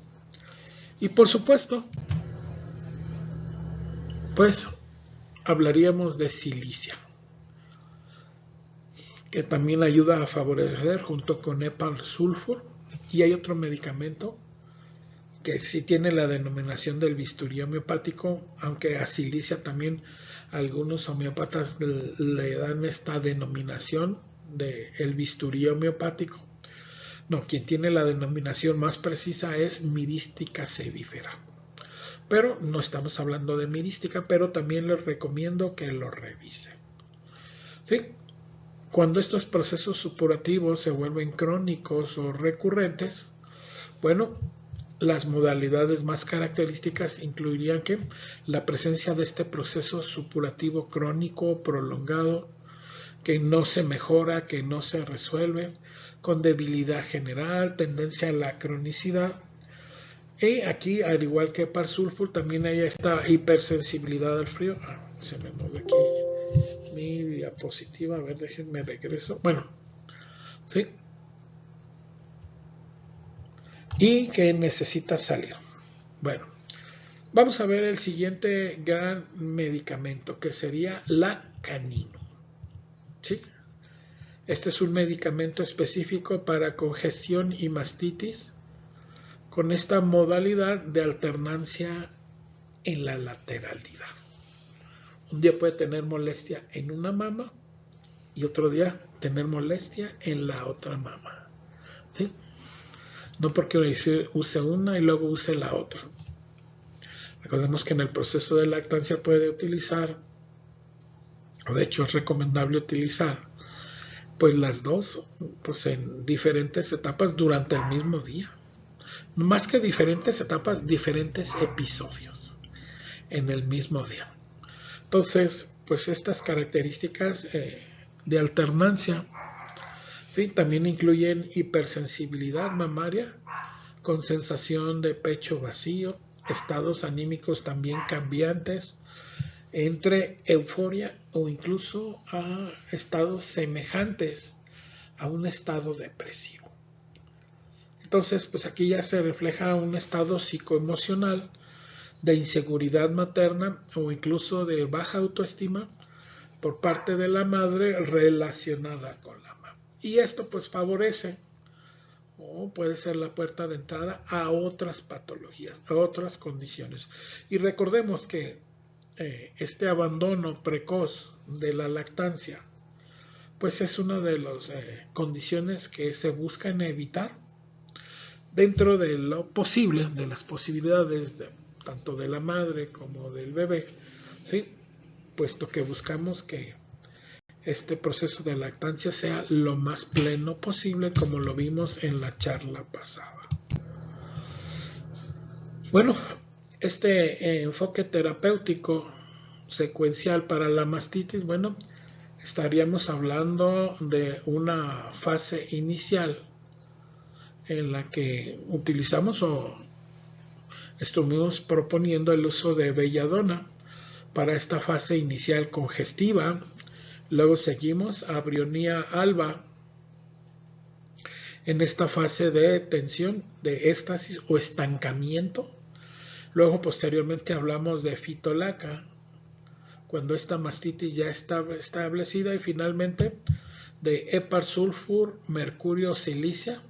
Y por supuesto, pues hablaríamos de silicia, que también ayuda a favorecer junto con heparsulfur. Y hay otro medicamento que sí tiene la denominación del bisturí homeopático, aunque a silicia también algunos homeópatas le dan esta denominación de el bisturí homeopático. No, quien tiene la denominación más precisa es mirística cedífera. Pero no estamos hablando de mirística, pero también les recomiendo que lo revisen. ¿Sí? Cuando estos procesos supurativos se vuelven crónicos o recurrentes, bueno, las modalidades más características incluirían que la presencia de este proceso supurativo crónico prolongado, que no se mejora, que no se resuelve, con debilidad general, tendencia a la cronicidad. Y aquí, al igual que heparsulfur, también hay esta hipersensibilidad al frío. se me mueve aquí mi diapositiva, a ver, déjenme regreso. Bueno, sí. Y que necesita salir. Bueno, vamos a ver el siguiente gran medicamento, que sería la canino. ¿Sí? Este es un medicamento específico para congestión y mastitis, con esta modalidad de alternancia en la lateralidad. Un día puede tener molestia en una mama y otro día tener molestia en la otra mama. ¿Sí? No porque use una y luego use la otra. Recordemos que en el proceso de lactancia puede utilizar, o de hecho es recomendable utilizar, pues las dos, pues en diferentes etapas durante el mismo día. Más que diferentes etapas, diferentes episodios en el mismo día. Entonces, pues estas características de alternancia, ¿sí? También incluyen hipersensibilidad mamaria con sensación de pecho vacío, estados anímicos también cambiantes, entre euforia o incluso a estados semejantes a un estado depresivo. Entonces, pues aquí ya se refleja un estado psicoemocional de inseguridad materna o incluso de baja autoestima por parte de la madre relacionada con la mamá. Y esto pues favorece o puede ser la puerta de entrada a otras patologías, a otras condiciones. Y recordemos que este abandono precoz de la lactancia pues es una de las condiciones que se buscan evitar dentro de lo posible, de las posibilidades tanto de la madre como del bebé, ¿sí? Puesto que buscamos que este proceso de lactancia sea lo más pleno posible, como lo vimos en la charla pasada. Bueno, este enfoque terapéutico secuencial para la mastitis, bueno, estaríamos hablando de una fase inicial en la que utilizamos o estuvimos proponiendo el uso de belladona para esta fase inicial congestiva. Luego seguimos a Brionía alba en esta fase de tensión, de éxtasis o estancamiento. Luego posteriormente hablamos de fitolaca, cuando esta mastitis ya está establecida, y finalmente de hepar-sulfur, mercurio, silicia,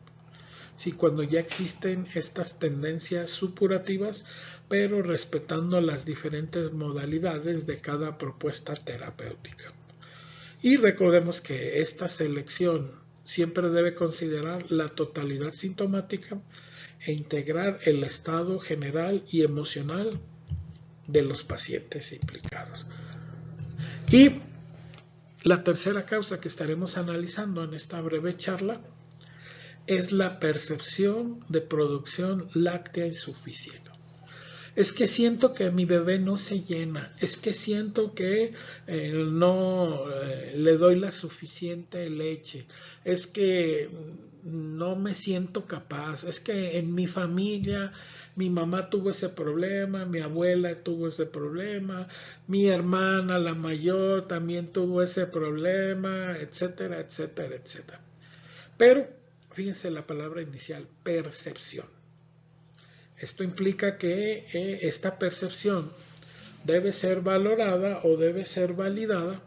sí, cuando ya existen estas tendencias supurativas, pero respetando las diferentes modalidades de cada propuesta terapéutica. Y recordemos que esta selección siempre debe considerar la totalidad sintomática e integrar el estado general y emocional de los pacientes implicados. Y la tercera causa que estaremos analizando en esta breve charla es la percepción de producción láctea insuficiente. Es que siento que mi bebé no se llena, es que siento que no le doy la suficiente leche, es que no me siento capaz, es que en mi familia mi mamá tuvo ese problema, mi abuela tuvo ese problema, mi hermana, la mayor, también tuvo ese problema, etcétera, etcétera, etcétera. Pero fíjense la palabra inicial, percepción. Esto implica que esta percepción debe ser valorada o debe ser validada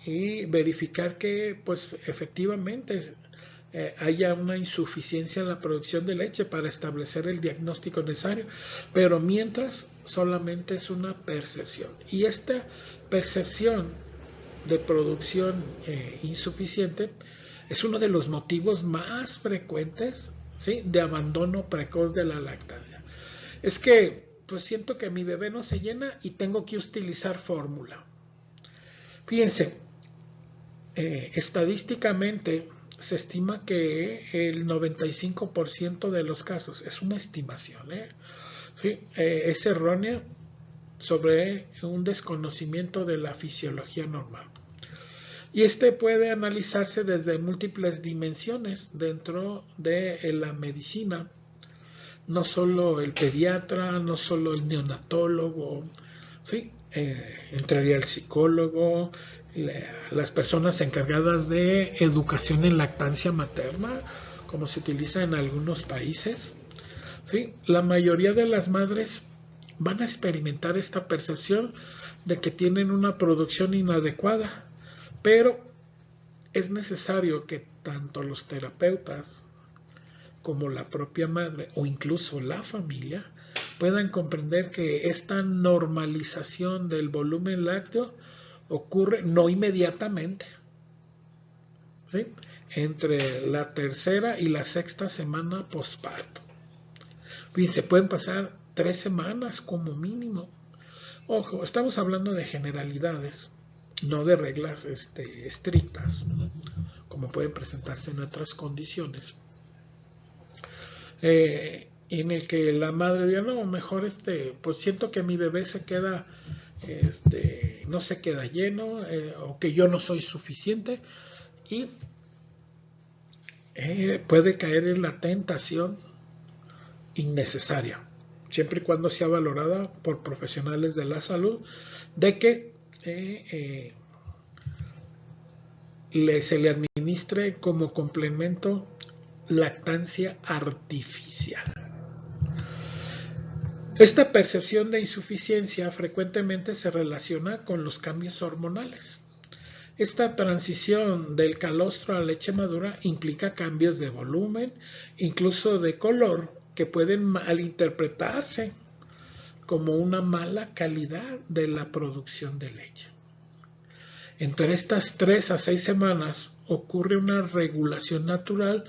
y verificar que pues efectivamente haya una insuficiencia en la producción de leche para establecer el diagnóstico necesario, pero mientras solamente es una percepción. Y esta percepción de producción insuficiente es uno de los motivos más frecuentes, ¿sí?, de abandono precoz de la lactancia. Es que pues siento que mi bebé no se llena y tengo que utilizar fórmula. Fíjense, estadísticamente se estima que el 95% de los casos, es una estimación, ¿sí?, es errónea sobre un desconocimiento de la fisiología normal. Y este puede analizarse desde múltiples dimensiones dentro de la medicina. No solo el pediatra, no solo el neonatólogo, ¿sí? entraría el psicólogo, las personas encargadas de educación en lactancia materna, como se utiliza en algunos países. ¿Sí? La mayoría de las madres van a experimentar esta percepción de que tienen una producción inadecuada, pero es necesario que tanto los terapeutas como la propia madre o incluso la familia puedan comprender que esta normalización del volumen lácteo ocurre no inmediatamente, ¿sí? Entre la tercera y la sexta semana posparto. Fíjense, pueden pasar 3 semanas como mínimo. Ojo, estamos hablando de generalidades, no de reglas estrictas, como pueden presentarse en otras condiciones. En el que la madre diga, no, mejor pues siento que mi bebé se queda, no se queda lleno, o que yo no soy suficiente, y puede caer en la tentación innecesaria, siempre y cuando sea valorada por profesionales de la salud, de que se le administre como complemento lactancia artificial. Esta percepción de insuficiencia frecuentemente se relaciona con los cambios hormonales. Esta transición del calostro a la leche madura implica cambios de volumen, incluso de color, que pueden malinterpretarse como una mala calidad de la producción de leche. Entre estas 3 a 6 semanas ocurre una regulación natural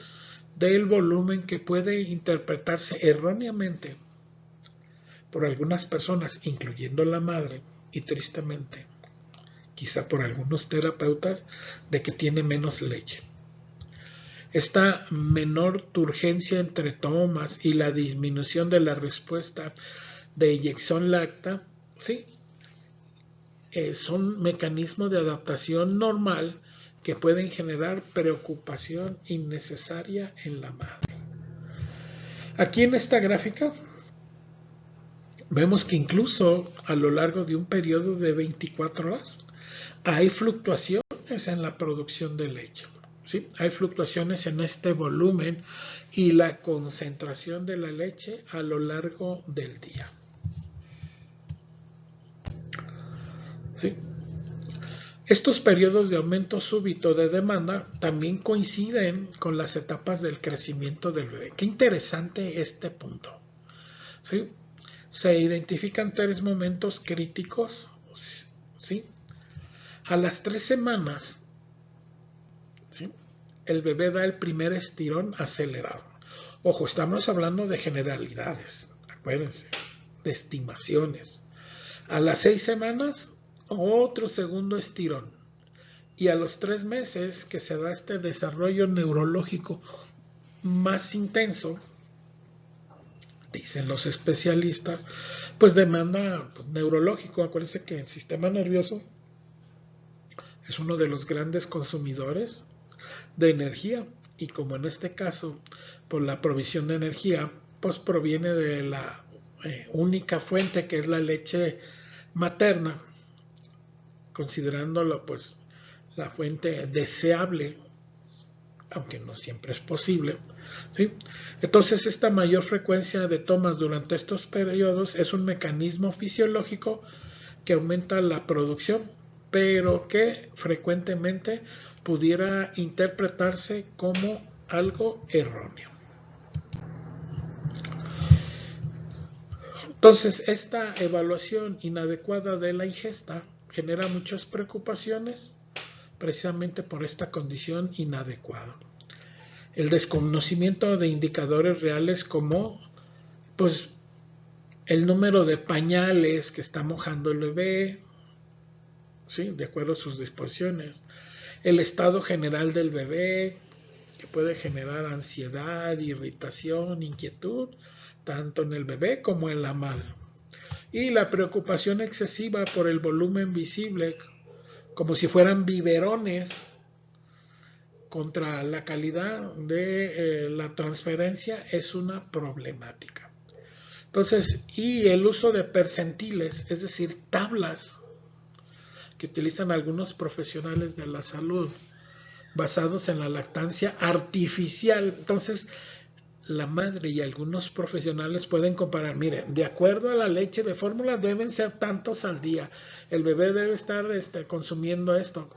del volumen que puede interpretarse erróneamente por algunas personas, incluyendo la madre, y tristemente, quizá por algunos terapeutas, de que tiene menos leche. Esta menor turgencia entre tomas y la disminución de la respuesta de eyección láctea, ¿sí? Son mecanismos de adaptación normal que pueden generar preocupación innecesaria en la madre. Aquí en esta gráfica vemos que incluso a lo largo de un periodo de 24 horas hay fluctuaciones en la producción de leche. ¿Sí? Hay fluctuaciones en este volumen y la concentración de la leche a lo largo del día. ¿Sí? Estos periodos de aumento súbito de demanda también coinciden con las etapas del crecimiento del bebé. Qué interesante este punto. ¿Sí? Se identifican 3 momentos críticos. ¿Sí? A las 3 semanas, ¿sí? El bebé da el primer estirón acelerado. Ojo, estamos hablando de generalidades, acuérdense, de estimaciones. A las 6 semanas, otro segundo estirón. Y a los 3 meses que se da este desarrollo neurológico más intenso, dicen los especialistas, pues demanda neurológico. Acuérdense que el sistema nervioso es uno de los grandes consumidores de energía, y como en este caso, por la provisión de energía, pues proviene de la única fuente, que es la leche materna, considerándolo pues la fuente deseable, aunque no siempre es posible, ¿sí? Entonces esta mayor frecuencia de tomas durante estos periodos es un mecanismo fisiológico que aumenta la producción, pero que frecuentemente pudiera interpretarse como algo erróneo. Entonces, esta evaluación inadecuada de la ingesta genera muchas preocupaciones precisamente por esta condición inadecuada. El desconocimiento de indicadores reales como pues el número de pañales que está mojando el bebé, ¿sí? De acuerdo a sus disposiciones, el estado general del bebé, que puede generar ansiedad, irritación, inquietud, tanto en el bebé como en la madre. Y la preocupación excesiva por el volumen visible, como si fueran biberones, contra la calidad de la transferencia, es una problemática. Entonces, y el uso de percentiles, es decir, tablas que utilizan algunos profesionales de la salud basados en la lactancia artificial. Entonces, la madre y algunos profesionales pueden comparar, mire, de acuerdo a la leche de fórmula deben ser tantos al día, el bebé debe estar consumiendo esto,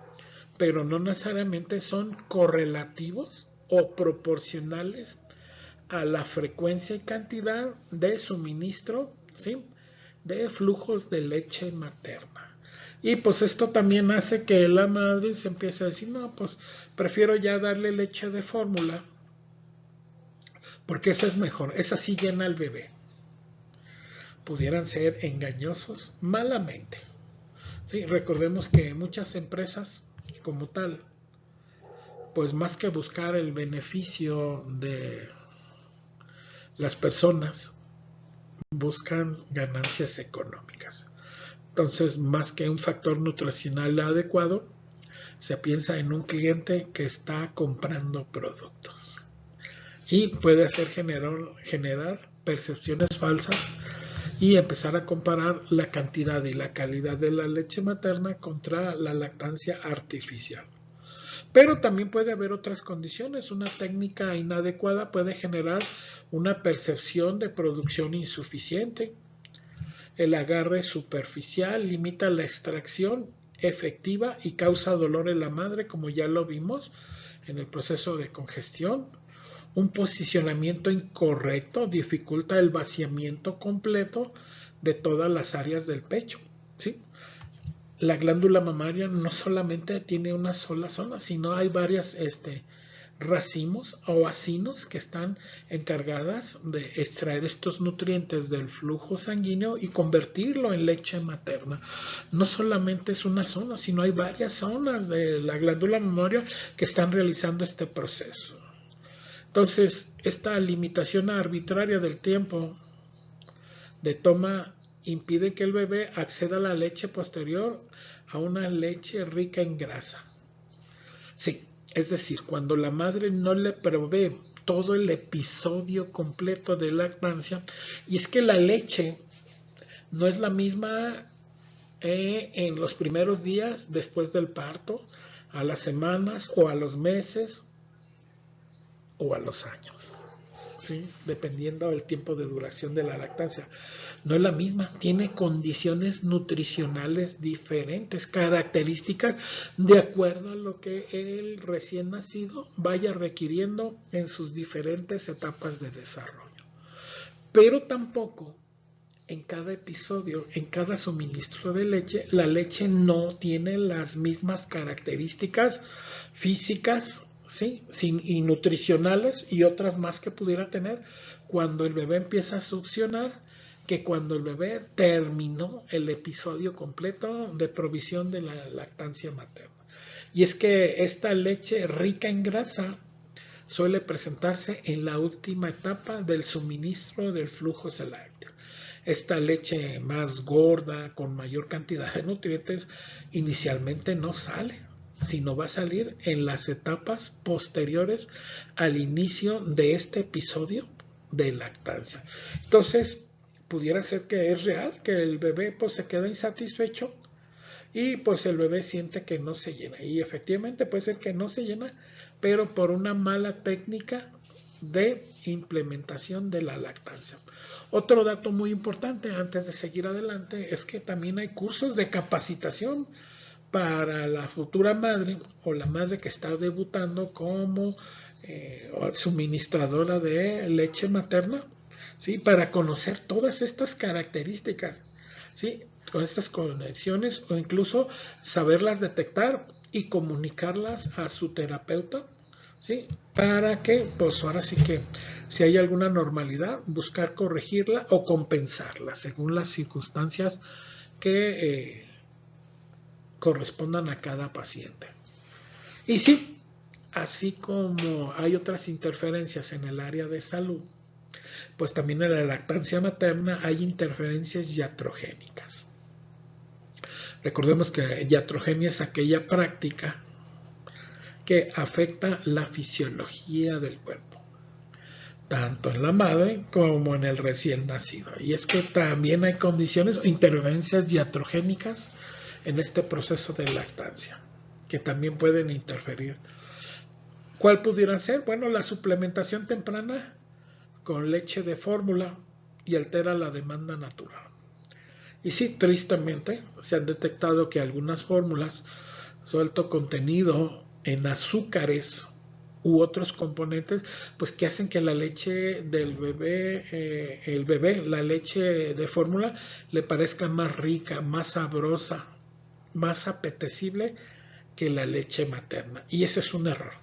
pero no necesariamente son correlativos o proporcionales a la frecuencia y cantidad de suministro, ¿sí?, de flujos de leche materna. Y pues esto también hace que la madre se empiece a decir, no, pues prefiero ya darle leche de fórmula, porque esa es mejor, esa sí llena al bebé. Pudieran ser engañosos malamente. Sí, recordemos que muchas empresas como tal, pues más que buscar el beneficio de las personas, buscan ganancias económicas. Entonces, más que un factor nutricional adecuado, se piensa en un cliente que está comprando productos. Y puede hacer generar percepciones falsas y empezar a comparar la cantidad y la calidad de la leche materna contra la lactancia artificial. Pero también puede haber otras condiciones. Una técnica inadecuada puede generar una percepción de producción insuficiente. El agarre superficial limita la extracción efectiva y causa dolor en la madre, como ya lo vimos en el proceso de congestión. Un posicionamiento incorrecto dificulta el vaciamiento completo de todas las áreas del pecho, ¿sí? La glándula mamaria no solamente tiene una sola zona, sino hay varias racimos o acinos que están encargadas de extraer estos nutrientes del flujo sanguíneo y convertirlo en leche materna. No solamente es una zona, sino hay varias zonas de la glándula mamaria que están realizando este proceso. Entonces, esta limitación arbitraria del tiempo de toma impide que el bebé acceda a la leche posterior a una leche rica en grasa. Sí, es decir, cuando la madre no le provee todo el episodio completo de lactancia, y es que la leche no es la misma en los primeros días después del parto, a las semanas o a los meses o a los años, ¿sí?, dependiendo del tiempo de duración de la lactancia. No es la misma, tiene condiciones nutricionales diferentes, características de acuerdo a lo que el recién nacido vaya requiriendo en sus diferentes etapas de desarrollo. Pero tampoco en cada episodio, en cada suministro de leche, la leche no tiene las mismas características físicas, ¿sí?, y nutricionales y otras más que pudiera tener cuando el bebé empieza a succionar, que cuando el bebé terminó el episodio completo de provisión de la lactancia materna. Y es que esta leche rica en grasa suele presentarse en la última etapa del suministro del flujo lácteo. Esta leche más gorda, con mayor cantidad de nutrientes, inicialmente no sale, sino va a salir en las etapas posteriores al inicio de este episodio de lactancia. Entonces, pudiera ser que es real, que el bebé pues se queda insatisfecho y pues el bebé siente que no se llena. Y efectivamente puede ser que no se llena, pero por una mala técnica de implementación de la lactancia. Otro dato muy importante antes de seguir adelante es que también hay cursos de capacitación para la futura madre o la madre que está debutando como suministradora de leche materna, ¿sí?, para conocer todas estas características, ¿sí?, con estas conexiones, o incluso saberlas detectar y comunicarlas a su terapeuta, ¿sí?, para que, pues ahora sí que si hay alguna normalidad, buscar corregirla o compensarla según las circunstancias que correspondan a cada paciente. Y sí, así como hay otras interferencias en el área de salud, pues también en la lactancia materna hay interferencias iatrogénicas. Recordemos que iatrogenia es aquella práctica que afecta la fisiología del cuerpo. tanto en la madre como en el recién nacido. Y es que también hay condiciones o interferencias iatrogénicas en este proceso de lactancia, que también pueden interferir. ¿Cuál pudiera ser? Bueno, la suplementación temprana con leche de fórmula y altera la demanda natural. Y sí, tristemente, se han detectado que algunas fórmulas su alto contenido en azúcares u otros componentes, pues que hacen que la leche del bebé, la leche de fórmula, le parezca más rica, más sabrosa, más apetecible que la leche materna. Y ese es un error.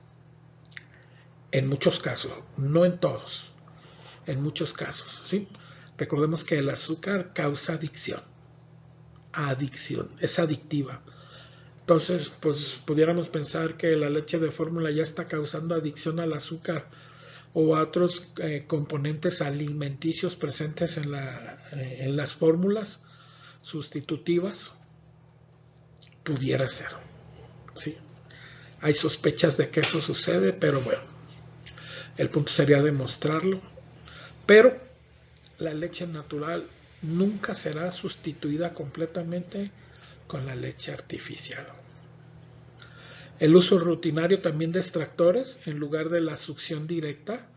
En muchos casos, no en todos, en muchos casos, ¿sí? Recordemos que el azúcar causa adicción, es adictiva. Entonces, pues pudiéramos pensar que la leche de fórmula ya está causando adicción al azúcar o a otros componentes alimenticios presentes en las fórmulas sustitutivas. Pudiera ser, ¿sí? Hay sospechas de que eso sucede, pero bueno, el punto sería demostrarlo. Pero la leche natural nunca será sustituida completamente con la leche artificial. El uso rutinario también de extractores en lugar de la succión directa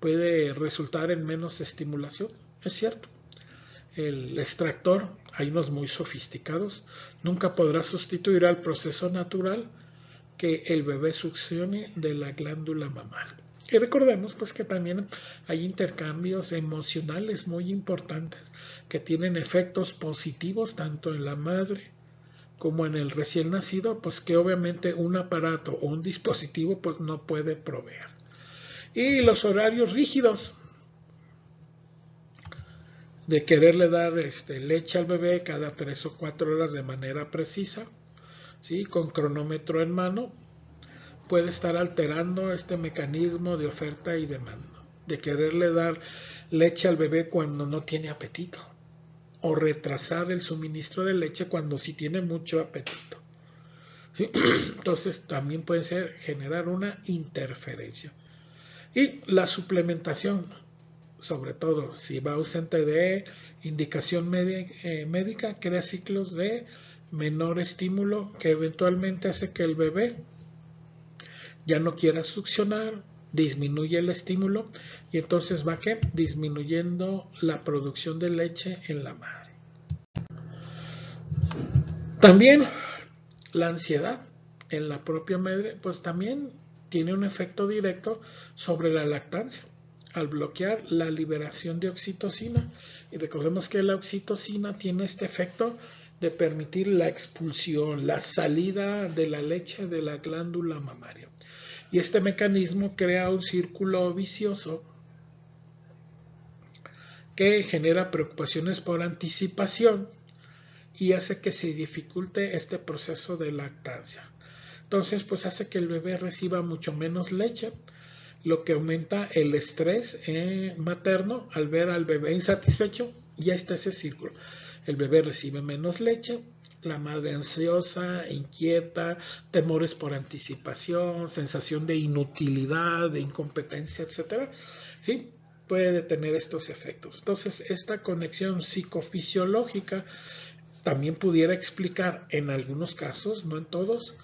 puede resultar en menos estimulación, es cierto. El extractor, hay unos muy sofisticados, nunca podrá sustituir al proceso natural que el bebé succione de la glándula mamaria. Y recordemos pues que también hay intercambios emocionales muy importantes que tienen efectos positivos tanto en la madre como en el recién nacido, pues que obviamente un aparato o un dispositivo pues no puede proveer. Y los horarios rígidos de quererle dar leche al bebé cada 3 o 4 horas de manera precisa, ¿sí? Con cronómetro en mano, puede estar alterando este mecanismo de oferta y demanda, de quererle dar leche al bebé cuando no tiene apetito, o retrasar el suministro de leche cuando sí tiene mucho apetito. ¿Sí? Entonces también puede generar una interferencia. Y la suplementación, sobre todo si va ausente de indicación médica, crea ciclos de menor estímulo que eventualmente hace que el bebé ya no quiera succionar, disminuye el estímulo y entonces va disminuyendo la producción de leche en la madre. También la ansiedad en la propia madre pues también tiene un efecto directo sobre la lactancia al bloquear la liberación de oxitocina, y recordemos que la oxitocina tiene este efecto de permitir la expulsión, la salida de la leche de la glándula mamaria. Y este mecanismo crea un círculo vicioso que genera preocupaciones por anticipación y hace que se dificulte este proceso de lactancia. Entonces, pues hace que el bebé reciba mucho menos leche, lo que aumenta el estrés materno al ver al bebé insatisfecho. Ya está ese círculo. El bebé recibe menos leche, la madre ansiosa, inquieta, temores por anticipación, sensación de inutilidad, de incompetencia, etcétera, ¿sí? Puede tener estos efectos. Entonces, esta conexión psicofisiológica también pudiera explicar en algunos casos, no en todos,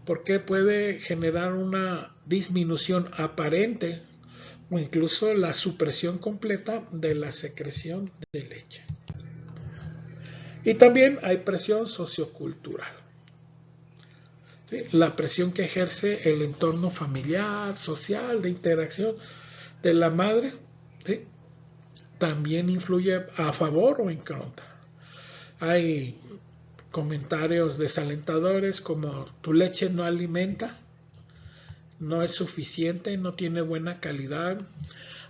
por qué puede generar una disminución aparente o incluso la supresión completa de la secreción de leche. Y también hay presión sociocultural. ¿Sí? La presión que ejerce el entorno familiar, social, de interacción de la madre, ¿sí? También influye a favor o en contra. Hay comentarios desalentadores como tu leche no alimenta, no es suficiente, no tiene buena calidad,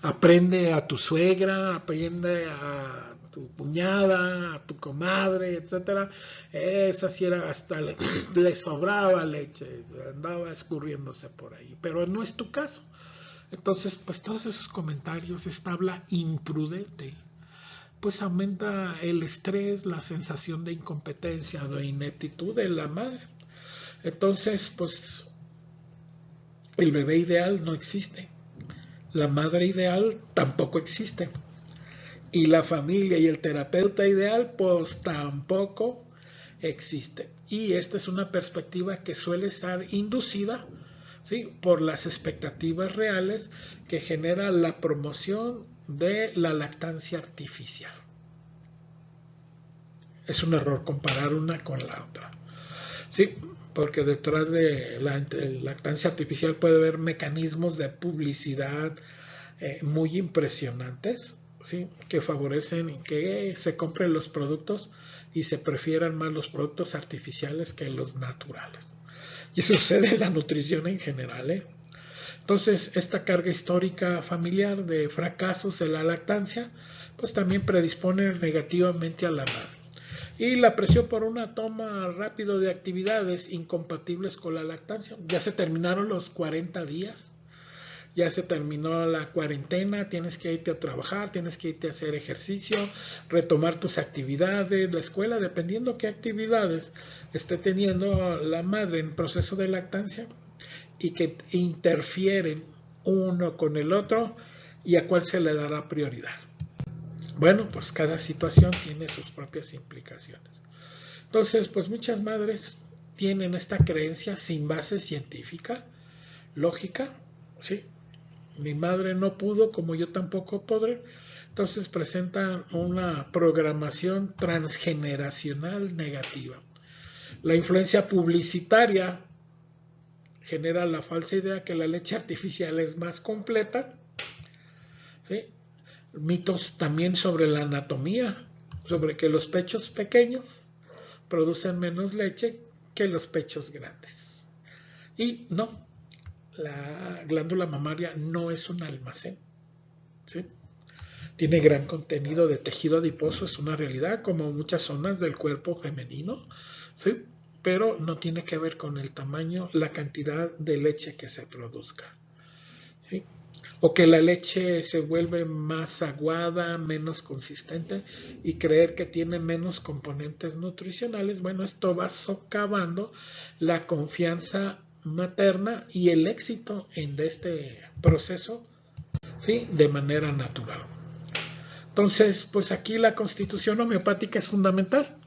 aprende a tu suegra, aprende a tu cuñada, a tu comadre, etcétera. Esa sí era hasta le sobraba leche, andaba escurriéndose por ahí, pero no es tu caso. Entonces, pues todos esos comentarios, esta habla imprudente, pues aumenta el estrés, la sensación de incompetencia, de ineptitud de la madre. Entonces, pues el bebé ideal no existe. la madre ideal tampoco existe. Y la familia y el terapeuta ideal pues tampoco existe. Y esta es una perspectiva que suele estar inducida, ¿sí?, por las expectativas reales que genera la promoción de la lactancia artificial. Es un error comparar una con la otra. Sí, porque detrás de la lactancia artificial puede haber mecanismos de publicidad muy impresionantes, ¿sí?, que favorecen que se compren los productos y se prefieran más los productos artificiales que los naturales. Y eso sucede en la nutrición en general, ¿eh? Entonces, esta carga histórica familiar de fracasos en la lactancia, pues también predispone negativamente a la madre. Y la presión por una toma rápido de actividades incompatibles con la lactancia. Ya se terminaron los 40 días, ya se terminó la cuarentena, tienes que irte a trabajar, tienes que irte a hacer ejercicio, retomar tus actividades, la escuela, dependiendo qué actividades esté teniendo la madre en proceso de lactancia y que interfieren uno con el otro y a cuál se le dará prioridad. Bueno, pues cada situación tiene sus propias implicaciones. Entonces, pues muchas madres tienen esta creencia sin base científica, lógica, ¿sí? Mi madre no pudo, como yo tampoco podré. Entonces presentan una programación transgeneracional negativa. La influencia publicitaria genera la falsa idea que la leche artificial es más completa, ¿sí? Mitos también sobre la anatomía, sobre que los pechos pequeños producen menos leche que los pechos grandes. Y no, la glándula mamaria no es un almacén, ¿sí? Tiene gran contenido de tejido adiposo, es una realidad, como muchas zonas del cuerpo femenino, ¿sí?, pero no tiene que ver con el tamaño, la cantidad de leche que se produzca, ¿sí? O que la leche se vuelve más aguada, menos consistente y creer que tiene menos componentes nutricionales. Bueno, esto va socavando la confianza materna y el éxito en este proceso, ¿sí?, de manera natural. Entonces, pues aquí la constitución homeopática es fundamental.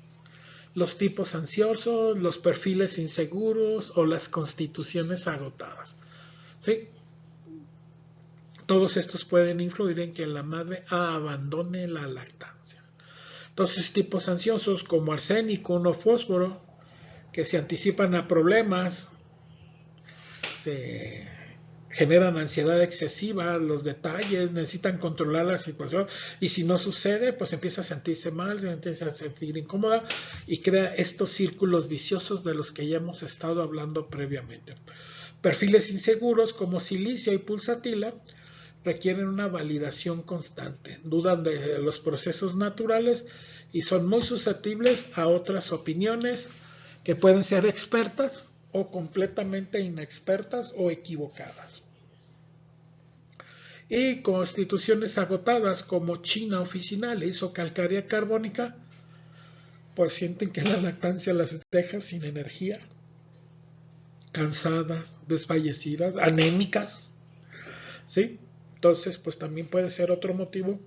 Los tipos ansiosos, los perfiles inseguros o las constituciones agotadas, ¿sí? Todos estos pueden influir en que la madre abandone la lactancia. Entonces, tipos ansiosos como arsénico o fósforo, que se anticipan a problemas, se generan ansiedad excesiva, los detalles, necesitan controlar la situación y si no sucede, pues empieza a sentirse mal, se empieza a sentir incómoda y crea estos círculos viciosos de los que ya hemos estado hablando previamente. Perfiles inseguros como silicio y pulsatila requieren una validación constante, dudan de los procesos naturales y son muy susceptibles a otras opiniones que pueden ser expertas o completamente inexpertas o equivocadas. Y constituciones agotadas como China officinalis o calcárea carbónica, pues sienten que la lactancia las deja sin energía, cansadas, desfallecidas, anémicas, ¿sí? Entonces, pues también puede ser otro motivo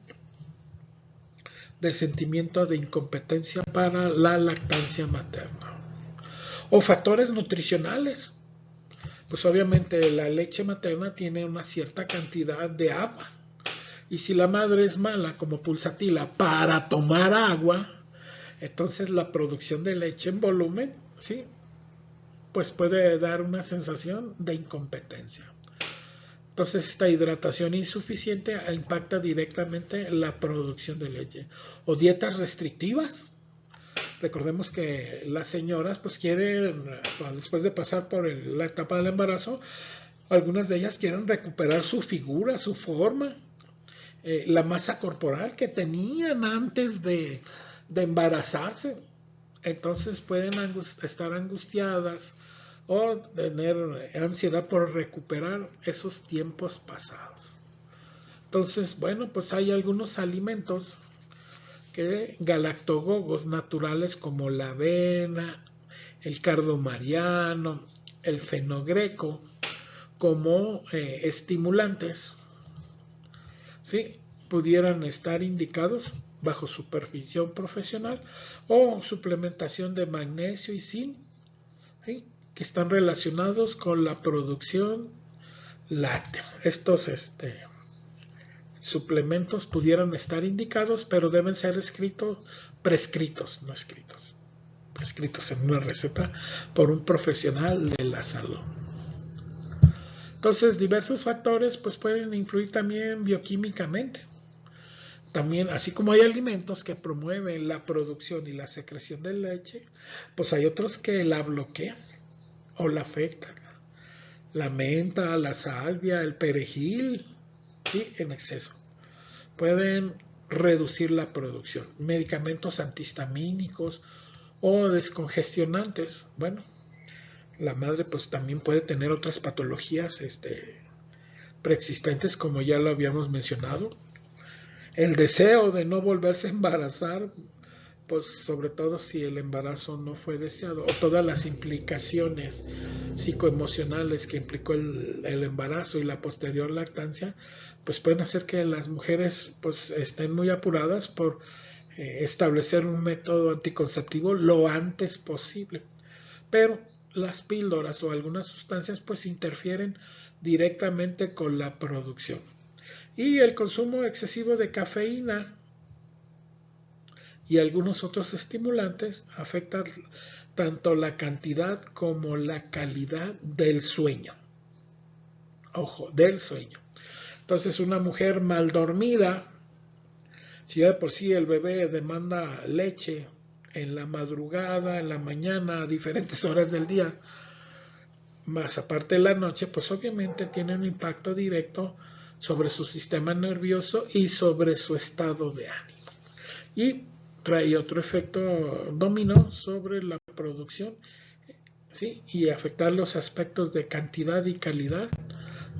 de sentimiento de incompetencia para la lactancia materna. O factores nutricionales. Pues obviamente la leche materna tiene una cierta cantidad de agua. Y si la madre es mala como pulsatila para tomar agua, entonces la producción de leche en volumen, ¿sí?, pues puede dar una sensación de incompetencia. Entonces esta hidratación insuficiente impacta directamente la producción de leche. O dietas restrictivas. Recordemos que las señoras pues quieren, después de pasar por la etapa del embarazo, algunas de ellas quieren recuperar su figura, su forma, la masa corporal que tenían antes de embarazarse. Entonces pueden estar angustiadas o tener ansiedad por recuperar esos tiempos pasados. Entonces, bueno, pues hay algunos alimentos galactogogos naturales como la avena, el cardo mariano, el fenogreco, como estimulantes, ¿sí?, pudieran estar indicados bajo supervisión profesional, o suplementación de magnesio y zinc, ¿sí?, que están relacionados con la producción láctea. Estos suplementos pudieran estar indicados, pero deben ser prescritos, no escritos, prescritos en una receta por un profesional de la salud. Entonces, diversos factores pues pueden influir también bioquímicamente. También, así como hay alimentos que promueven la producción y la secreción de leche, pues hay otros que la bloquean o la afectan. La menta, la salvia, el perejil, ¿sí?, en exceso pueden reducir la producción. Medicamentos antihistamínicos o descongestionantes. Bueno, la madre pues también puede tener otras patologías preexistentes, como ya lo habíamos mencionado. El deseo de no volverse a embarazar, pues sobre todo si el embarazo no fue deseado, o todas las implicaciones psicoemocionales que implicó el embarazo y la posterior lactancia, pues pueden hacer que las mujeres pues estén muy apuradas por establecer un método anticonceptivo lo antes posible. Pero las píldoras o algunas sustancias pues interfieren directamente con la producción. Y el consumo excesivo de cafeína y algunos otros estimulantes afectan tanto la cantidad como la calidad del sueño. Ojo, del sueño. Entonces, una mujer mal dormida, si ya de por sí el bebé demanda leche en la madrugada, en la mañana, a diferentes horas del día, más aparte de la noche, pues obviamente tiene un impacto directo sobre su sistema nervioso y sobre su estado de ánimo. Y trae otro efecto dominó sobre la producción, ¿sí?, y afectar los aspectos de cantidad y calidad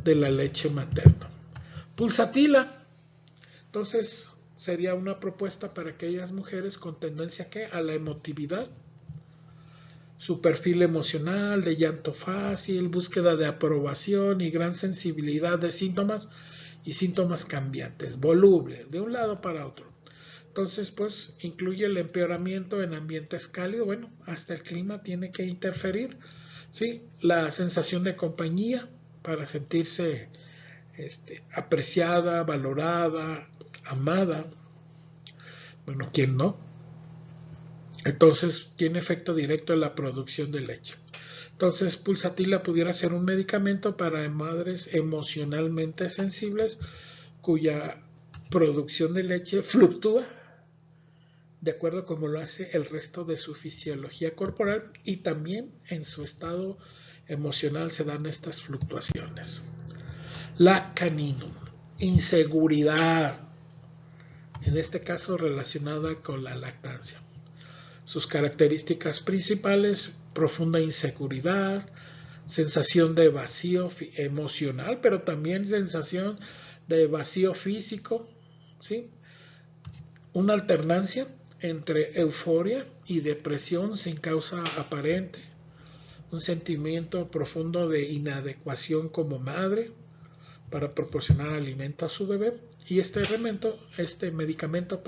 de la leche materna. Pulsatila, entonces sería una propuesta para aquellas mujeres con tendencia a la emotividad, su perfil emocional, de llanto fácil, búsqueda de aprobación y gran sensibilidad de síntomas y síntomas cambiantes, voluble, de un lado para otro. Entonces, pues, incluye el empeoramiento en ambientes cálidos. Bueno, hasta el clima tiene que interferir, ¿sí? La sensación de compañía para sentirse apreciada, valorada, amada. Bueno, ¿quién no? Entonces, tiene efecto directo en la producción de leche. Entonces, pulsatila pudiera ser un medicamento para madres emocionalmente sensibles cuya producción de leche fluctúa de acuerdo como lo hace el resto de su fisiología corporal, y también en su estado emocional se dan estas fluctuaciones. La caninum, inseguridad, en este caso relacionada con la lactancia. Sus características principales: profunda inseguridad, sensación de vacío emocional, pero también sensación de vacío físico, ¿sí? Una alternancia entre euforia y depresión sin causa aparente, un sentimiento profundo de inadecuación como madre para proporcionar alimento a su bebé, y este medicamento,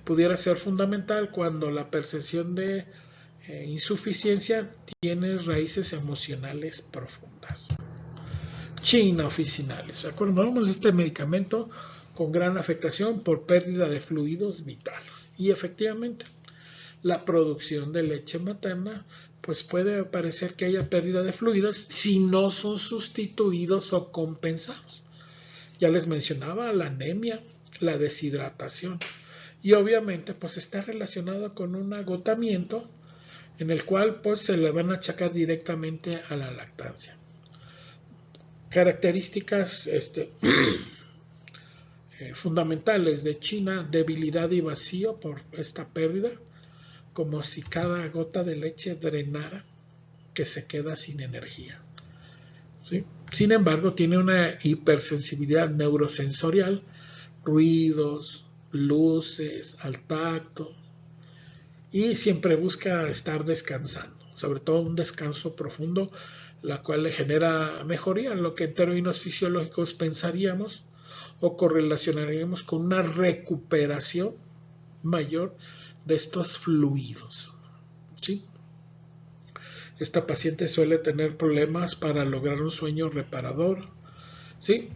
pudiera ser fundamental cuando la percepción de insuficiencia tiene raíces emocionales profundas. China oficinales. Acordamos este medicamento con gran afectación por pérdida de fluidos vitales. Y efectivamente, la producción de leche materna, pues puede parecer que haya pérdida de fluidos si no son sustituidos o compensados. Ya les mencionaba la anemia, la deshidratación. Y obviamente, pues está relacionado con un agotamiento en el cual pues se le van a achacar directamente a la lactancia. Características fundamentales de China: debilidad y vacío por esta pérdida, como si cada gota de leche drenara, que se queda sin energía, ¿sí? Sin embargo, tiene una hipersensibilidad neurosensorial, ruidos, luces, al tacto, y siempre busca estar descansando, sobre todo un descanso profundo, la cual le genera mejoría, lo que en términos fisiológicos pensaríamos o correlacionaríamos con una recuperación mayor de estos fluidos, ¿sí? Esta paciente suele tener problemas para lograr un sueño reparador, ¿sí?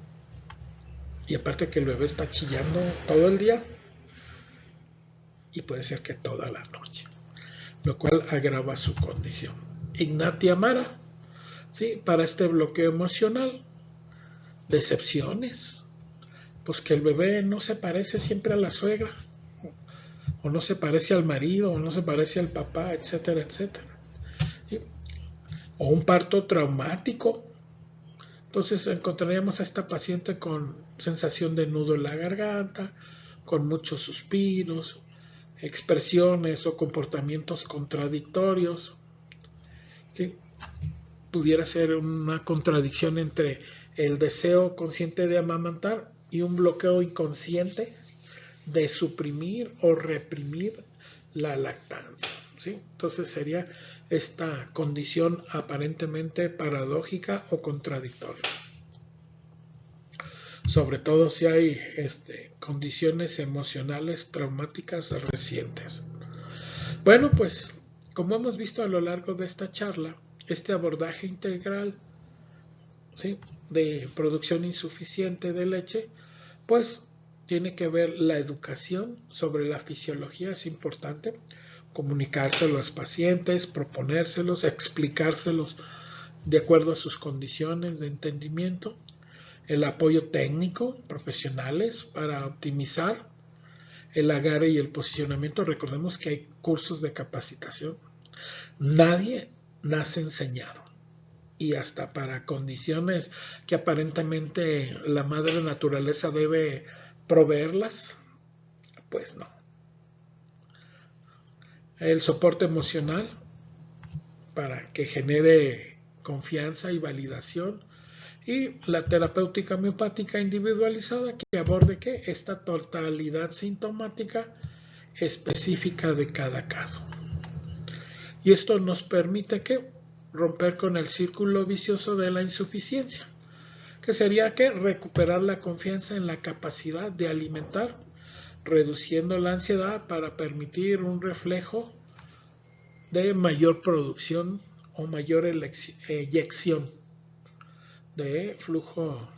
Y aparte que el bebé está chillando todo el día y puede ser que toda la noche, lo cual agrava su condición. Ignati Amara, ¿sí? Para este bloqueo emocional, decepciones, pues que el bebé no se parece siempre a la suegra, o no se parece al marido, o no se parece al papá, etcétera, etcétera, ¿sí? O un parto traumático. Entonces encontraríamos a esta paciente con sensación de nudo en la garganta, con muchos suspiros, expresiones o comportamientos contradictorios, ¿sí? Pudiera ser una contradicción entre el deseo consciente de amamantar y un bloqueo inconsciente de suprimir o reprimir la lactancia, ¿sí? Entonces sería esta condición aparentemente paradójica o contradictoria. Sobre todo si hay condiciones emocionales traumáticas recientes. Bueno, pues como hemos visto a lo largo de esta charla, este abordaje integral, ¿sí?, de producción insuficiente de leche, pues tiene que ver la educación sobre la fisiología, es importante comunicárselo a los pacientes, proponérselos, explicárselos de acuerdo a sus condiciones de entendimiento, el apoyo técnico, profesionales para optimizar el agarre y el posicionamiento. Recordemos que hay cursos de capacitación. Nadie nace enseñado. Y hasta para condiciones que aparentemente la madre naturaleza debe proveerlas, pues no. El soporte emocional para que genere confianza y validación. Y la terapéutica homeopática individualizada que aborde ¿qué? Esta totalidad sintomática específica de cada caso. Y esto nos permite ¿qué? Romper con el círculo vicioso de la insuficiencia, que sería ¿qué? Recuperar la confianza en la capacidad de alimentar, reduciendo la ansiedad para permitir un reflejo de mayor producción o mayor eyección de flujo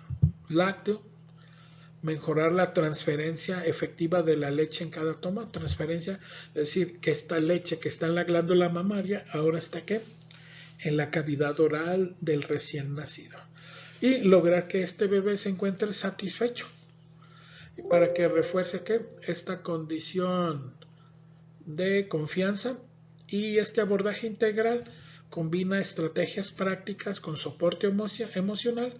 lácteo, mejorar la transferencia efectiva de la leche en cada toma, transferencia, es decir, que esta leche que está en la glándula mamaria, ahora está ¿qué? En la cavidad oral del recién nacido. Y lograr que este bebé se encuentre satisfecho. Y para que refuerce ¿qué? Esta condición de confianza, y este abordaje integral combina estrategias prácticas con soporte emocional,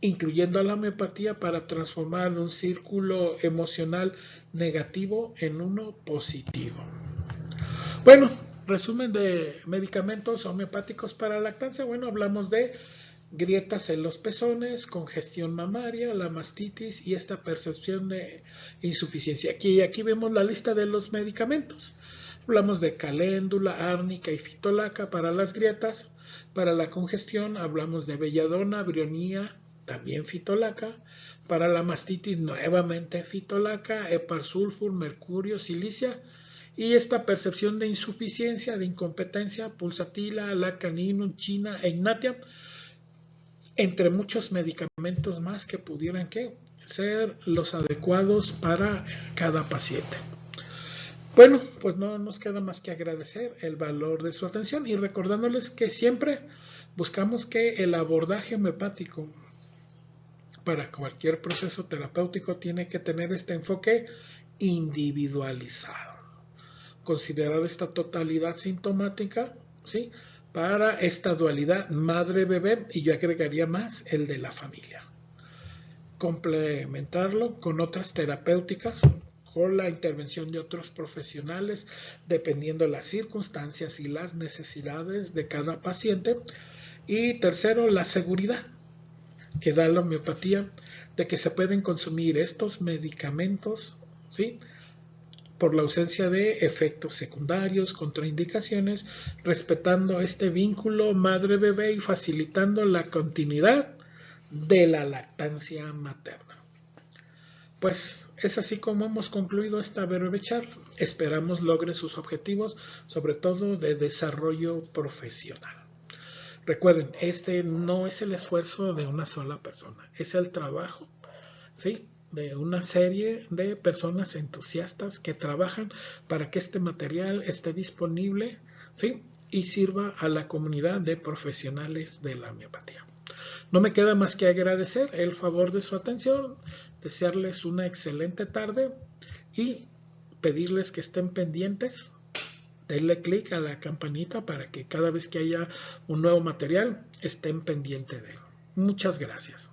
incluyendo a la homeopatía para transformar un círculo emocional negativo en uno positivo. Bueno, resumen de medicamentos homeopáticos para lactancia. Bueno, hablamos de grietas en los pezones, congestión mamaria, la mastitis y esta percepción de insuficiencia. Aquí vemos la lista de los medicamentos. Hablamos de caléndula, árnica y fitolaca para las grietas. Para la congestión hablamos de belladona, brionía, también fitolaca. Para la mastitis nuevamente fitolaca, heparsulfur, mercurio, silicia. Y esta percepción de insuficiencia, de incompetencia, pulsatila, lacaninum, china e ignatia, entre muchos medicamentos más que pudieran ser los adecuados para cada paciente. Bueno, pues no nos queda más que agradecer el valor de su atención y recordándoles que siempre buscamos que el abordaje homeopático para cualquier proceso terapéutico tiene que tener este enfoque individualizado. Considerar esta totalidad sintomática, ¿sí?, para esta dualidad madre-bebé, y yo agregaría más el de la familia. Complementarlo con otras terapéuticas, con la intervención de otros profesionales, dependiendo de las circunstancias y las necesidades de cada paciente. Y tercero, la seguridad que da la homeopatía de que se pueden consumir estos medicamentos, ¿sí?, por la ausencia de efectos secundarios, contraindicaciones, respetando este vínculo madre-bebé y facilitando la continuidad de la lactancia materna. Pues es así como hemos concluido esta breve charla. Esperamos logre sus objetivos, sobre todo de desarrollo profesional. Recuerden, este no es el esfuerzo de una sola persona, es el trabajo, ¿sí?, de una serie de personas entusiastas que trabajan para que este material esté disponible, ¿sí?, y sirva a la comunidad de profesionales de la homeopatía. No me queda más que agradecer el favor de su atención, desearles una excelente tarde y pedirles que estén pendientes. Denle clic a la campanita para que cada vez que haya un nuevo material estén pendientes de él. Muchas gracias.